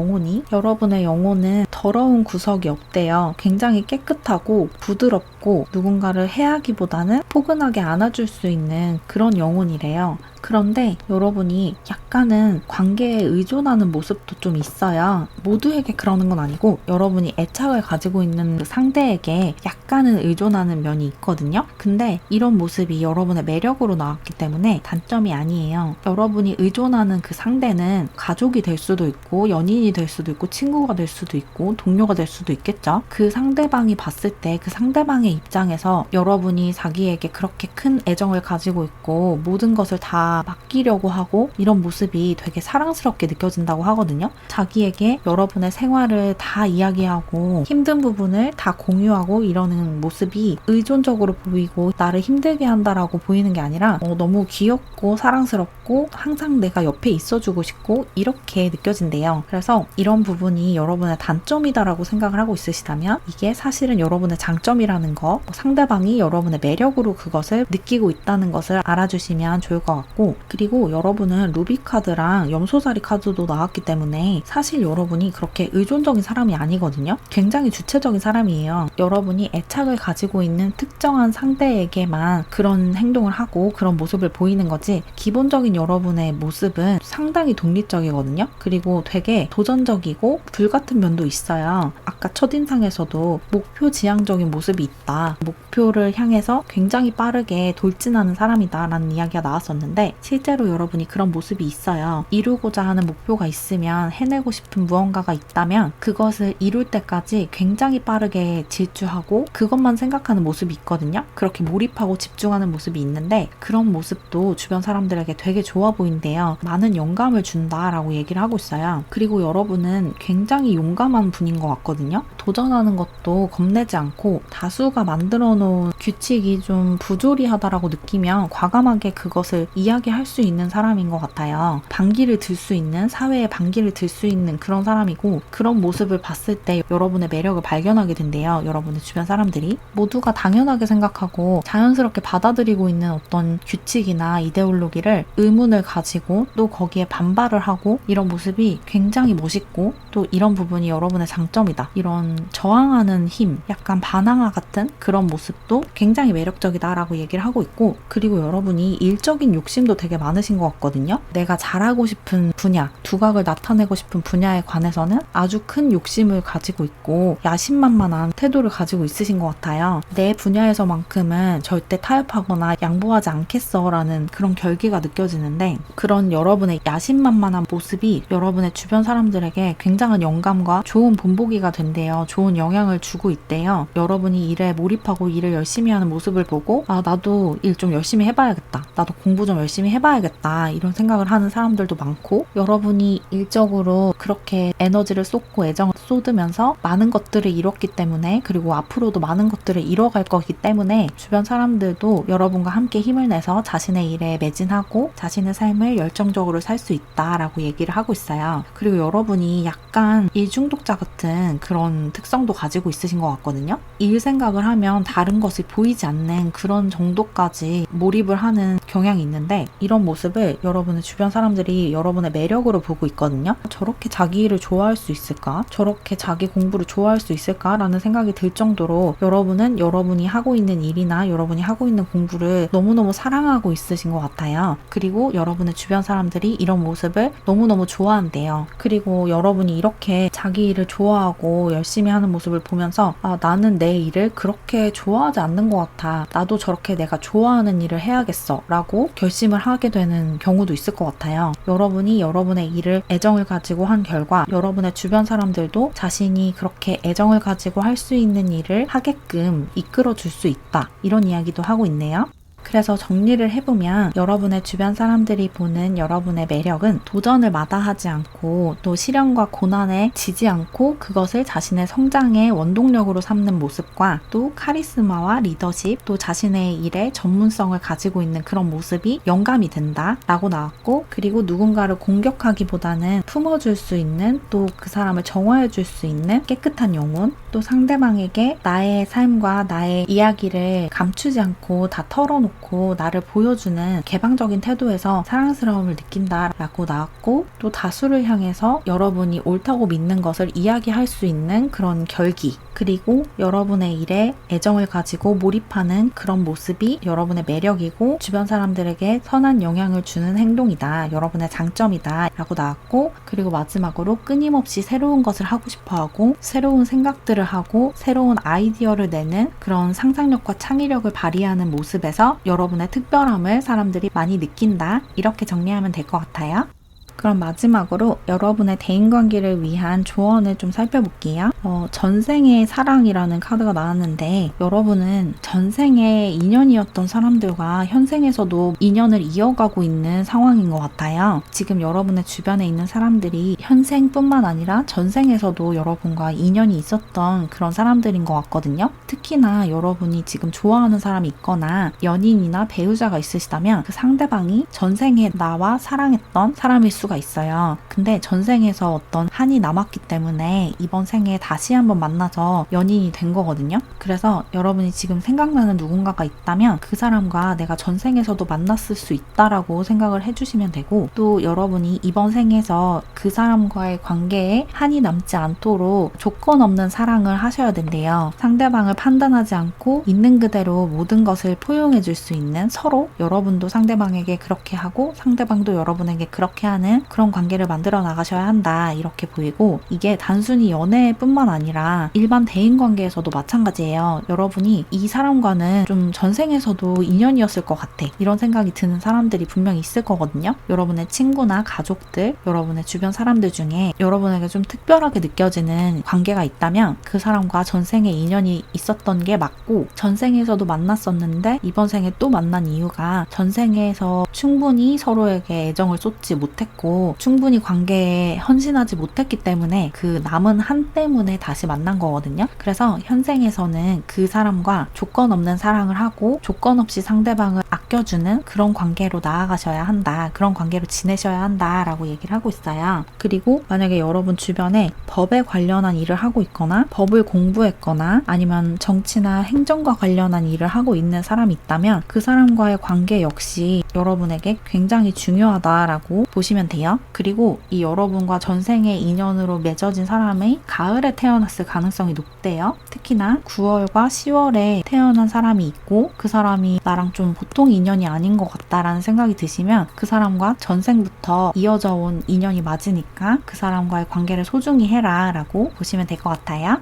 Speaker 1: 영혼은 더러운 구석이 없대요. 굉장히 깨끗하고 부드럽고 누군가를 해하기보다는 포근하게 안아줄 수 있는 그런 영혼이래요. 그런데 여러분이 약간은 관계에 의존하는 모습도 좀 있어요. 모두에게 그러는 건 아니고 여러분이 애착을 가지고 있는 그 상대에게 약간은 의존하는 면이 있거든요. 근데 이런 모습이 여러분의 매력으로 나왔기 때문에 단점이 아니에요. 여러분이 의존하는 그 상대는 가족이 될 수도 있고 연인이 될 수도 있고 친구가 될 수도 있고 동료가 될 수도 있겠죠. 그 상대방이 봤을 때 그 상대방의 입장에서 여러분이 자기에게 그렇게 큰 애정을 가지고 있고 모든 것을 다 맡기려고 하고 이런 모습이 되게 사랑스럽게 느껴진다고 하거든요. 자기에게 여러분의 생활을 다 이야기하고 힘든 부분을 다 공유하고 이러는 모습이 의존적으로 보이고 나를 힘들게 한다라고 보이는 게 아니라 너무 귀엽고 사랑스럽고 항상 내가 옆에 있어주고 싶고 이렇게 느껴진대요. 그래서 이런 부분이 여러분의 단점이다라고 생각을 하고 있으시다면 이게 사실은 여러분의 장점이라는 거 상대방이 여러분의 매력으로 그것을 느끼고 있다는 것을 알아주시면 좋을 것 같고 그리고 여러분은 루비 카드랑 염소자리 카드도 나왔기 때문에 사실 여러분이 그렇게 의존적인 사람이 아니거든요. 굉장히 주체적인 사람이에요. 여러분이 애착을 가지고 있는 특정한 상대에게만 그런 행동을 하고 그런 모습을 보이는 거지 기본적인 여러분의 모습은 상당히 독립적이거든요. 그리고 되게 도전적이고 불같은 면도 있어요. 아까 첫인상에서도 목표 지향적인 모습이 있다. 목표를 향해서 굉장히 빠르게 돌진하는 사람이다 라는 이야기가 나왔었는데 실제로 여러분이 그런 모습이 있어요. 이루고자 하는 목표가 있으면 해내고 싶은 무언가가 있다면 그것을 이룰 때까지 굉장히 빠르게 질주하고 그것만 생각하는 모습이 있거든요. 그렇게 몰입하고 집중하는 모습이 있는데 그런 모습도 주변 사람들에게 되게 좋아 보인대요. 많은 영감을 준다라고 얘기를 하고 있어요. 그리고 여러분은 굉장히 용감한 분인 것 같거든요. 도전하는 것도 겁내지 않고 다수가 만들어 놓은 규칙이 좀 부조리하다라고 느끼면 과감하게 그것을 이야기할 수 있는 사람인 것 같아요. 반기를 들 수 있는 사회에 반기를 들 수 있는 그런 사람이고 그런 모습을 봤을 때 여러분의 매력을 발견하게 된대요. 여러분의 주변 사람들이 모두가 당연하게 생각하고 자연스럽게 받아들이고 있는 어떤 규칙이나 이데올로기를 의문을 가지고 또 거기에 반발을 하고 이런 모습이 굉장히 멋있고 또 이런 부분이 여러분의 장점이다. 이런 저항하는 힘, 약간 반항아 같은 그런 모습도 굉장히 매력적이다라고 얘기를 하고 있고 그리고 여러분이 일적인 욕심도 되게 많으신 것 같거든요. 내가 잘하고 싶은 분야, 두각을 나타내고 싶은 분야에 관해서는 아주 큰 욕심을 가지고 있고 야심만만한 태도를 가지고 있으신 것 같아요. 내 분야에서만큼은 절대 타협하거나 양보하지 않겠어 라는 그런 결기가 느껴지는데, 그런 여러분의 야심만만한 모습이 여러분의 주변 사람들에게 굉장한 영감과 좋은 본보기가 된대요. 좋은 영향을 주고 있대요. 여러분이 일에 몰입하고 일을 열심히 하는 모습을 보고 나도 일 좀 열심히 해봐야겠다, 나도 공부 좀 열심히 해봐야겠다, 이런 생각을 하는 사람들도 많고, 여러분이 일적으로 그렇게 에너지를 쏟고 애정을 쏟으면서 많은 것들을 이뤘기 때문에, 그리고 앞으로도 많은 것들을 이뤄갈 거기 때문에 주변 사람들도 여러분과 함께 힘을 내서 자신의 일에 매진하고 자신의 삶을 열정적으로 살 수 있다라고 얘기를 하고 있어요. 그리고 여러분이 약간 일 중독자 같은 그런 특성도 가지고 있으신 것 같거든요. 일 생각을 하면 다른 것이 보이지 않는 그런 정도까지 몰입을 하는 경향이 있는데, 이런 모습을 여러분의 주변 사람들이 여러분의 매력으로 보고 있거든요. 저렇게 자기 일을 좋아할 수 있을까? 저렇게 자기 공부를 좋아할 수 있을까? 라는 생각이 들 정도로 여러분은 여러분이 하고 있는 일이나 여러분이 하고 있는 공부를 너무너무 사랑하고 있으신 것 같아요. 그리고 여러분의 주변 사람들이 이런 모습을 너무너무 좋아한대요. 그리고 여러분이 이렇게 자기 일을 좋아하고 열심히 하는 모습을 보면서 나는 내 일을 그렇게 좋아하지 않는 것 같아, 나도 저렇게 내가 좋아하는 일을 해야겠어 라고 결심을 하게 되는 경우도 있을 것 같아요. 여러분이 여러분의 일을 애정을 가지고 한 결과 여러분의 주변 사람들도 자신이 그렇게 애정을 가지고 할 수 있는 일을 하게끔 이끌어 줄 수 있다, 이런 이야기도 하고 있네요. 그래서 정리를 해보면 여러분의 주변 사람들이 보는 여러분의 매력은 도전을 마다하지 않고 또 시련과 고난에 지지 않고 그것을 자신의 성장의 원동력으로 삼는 모습과 또 카리스마와 리더십, 또 자신의 일에 전문성을 가지고 있는 그런 모습이 영감이 된다 라고 나왔고, 그리고 누군가를 공격하기보다는 품어줄 수 있는, 또 그 사람을 정화해줄 수 있는 깨끗한 영혼, 또 상대방에게 나의 삶과 나의 이야기를 감추지 않고 다 털어놓고 나를 보여주는 개방적인 태도에서 사랑스러움을 느낀다라고 나왔고, 또 다수를 향해서 여러분이 옳다고 믿는 것을 이야기할 수 있는 그런 결기, 그리고 여러분의 일에 애정을 가지고 몰입하는 그런 모습이 여러분의 매력이고 주변 사람들에게 선한 영향을 주는 행동이다, 여러분의 장점이다 라고 나왔고, 그리고 마지막으로 끊임없이 새로운 것을 하고 싶어하고 새로운 생각들을 하고 새로운 아이디어를 내는 그런 상상력과 창의력을 발휘하는 모습에서 여러분의 특별함을 사람들이 많이 느낀다, 이렇게 정리하면 될 것 같아요. 그럼 마지막으로 여러분의 대인관계를 위한 조언을 좀 살펴볼게요. 전생의 사랑이라는 카드가 나왔는데, 여러분은 전생의 인연이었던 사람들과 현생에서도 인연을 이어가고 있는 상황인 것 같아요. 지금 여러분의 주변에 있는 사람들이 현생뿐만 아니라 전생에서도 여러분과 인연이 있었던 그런 사람들인 것 같거든요. 특히나 여러분이 지금 좋아하는 사람이 있거나 연인이나 배우자가 있으시다면 그 상대방이 전생에 나와 사랑했던 사람일 수가 있어요. 근데 전생에서 어떤 한이 남았기 때문에 이번 생에 다시 한번 만나서 연인이 된 거거든요. 그래서 여러분이 지금 생각나는 누군가가 있다면 그 사람과 내가 전생에서도 만났을 수 있다라고 생각을 해주시면 되고, 또 여러분이 이번 생에서 그 사람과의 관계에 한이 남지 않도록 조건 없는 사랑을 하셔야 된대요. 상대방을 판단하지 않고 있는 그대로 모든 것을 포용해 줄 수 있는, 서로 여러분도 상대방에게 그렇게 하고 상대방도 여러분에게 그렇게 하는 그런 관계를 만들어 나가셔야 한다, 이렇게 보이고, 이게 단순히 연애뿐만 아니라 일반 대인관계에서도 마찬가지예요. 여러분이 이 사람과는 좀 전생에서도 인연이었을 것 같아, 이런 생각이 드는 사람들이 분명히 있을 거거든요. 여러분의 친구나 가족들, 여러분의 주변 사람들 중에 여러분에게 좀 특별하게 느껴지는 관계가 있다면 그 사람과 전생에 인연이 있었던 게 맞고, 전생에서도 만났었는데 이번 생에 또 만난 이유가 전생에서 충분히 서로에게 애정을 쏟지 못했고 충분히 관계에 헌신하지 못했기 때문에 그 남은 한 때문에 다시 만난 거거든요. 그래서 현생에서는 그 사람과 조건 없는 사랑을 하고 조건 없이 상대방을 아껴주는 그런 관계로 나아가셔야 한다, 그런 관계로 지내셔야 한다 라고 얘기를 하고 있어요. 그리고 만약에 여러분 주변에 법에 관련한 일을 하고 있거나 법을 공부했거나 아니면 정치나 행정과 관련한 일을 하고 있는 사람이 있다면 그 사람과의 관계 역시 여러분에게 굉장히 중요하다라고 보시면 돼요. 그리고 이 여러분과 전생의 인연으로 맺어진 사람이 가을에 태어났을 가능성이 높대요. 특히나 9월과 10월에 태어난 사람이 있고 그 사람이 나랑 좀 보통 인연이 아닌 것 같다라는 생각이 드시면 그 사람과 전생부터 이어져 온 인연이 맞으니까 그 사람과의 관계를 소중히 해라 라고 보시면 될 것 같아요.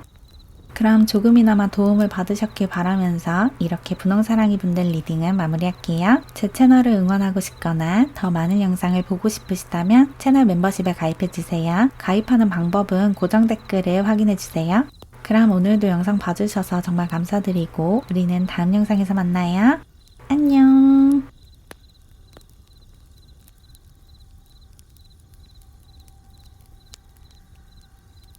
Speaker 1: 그럼 조금이나마 도움을 받으셨길 바라면서 이렇게 분홍사랑이 분들 리딩은 마무리할게요. 제 채널을 응원하고 싶거나 더 많은 영상을 보고 싶으시다면 채널 멤버십에 가입해주세요. 가입하는 방법은 고정 댓글을 확인해주세요. 그럼 오늘도 영상 봐주셔서 정말 감사드리고 우리는 다음 영상에서 만나요. 안녕.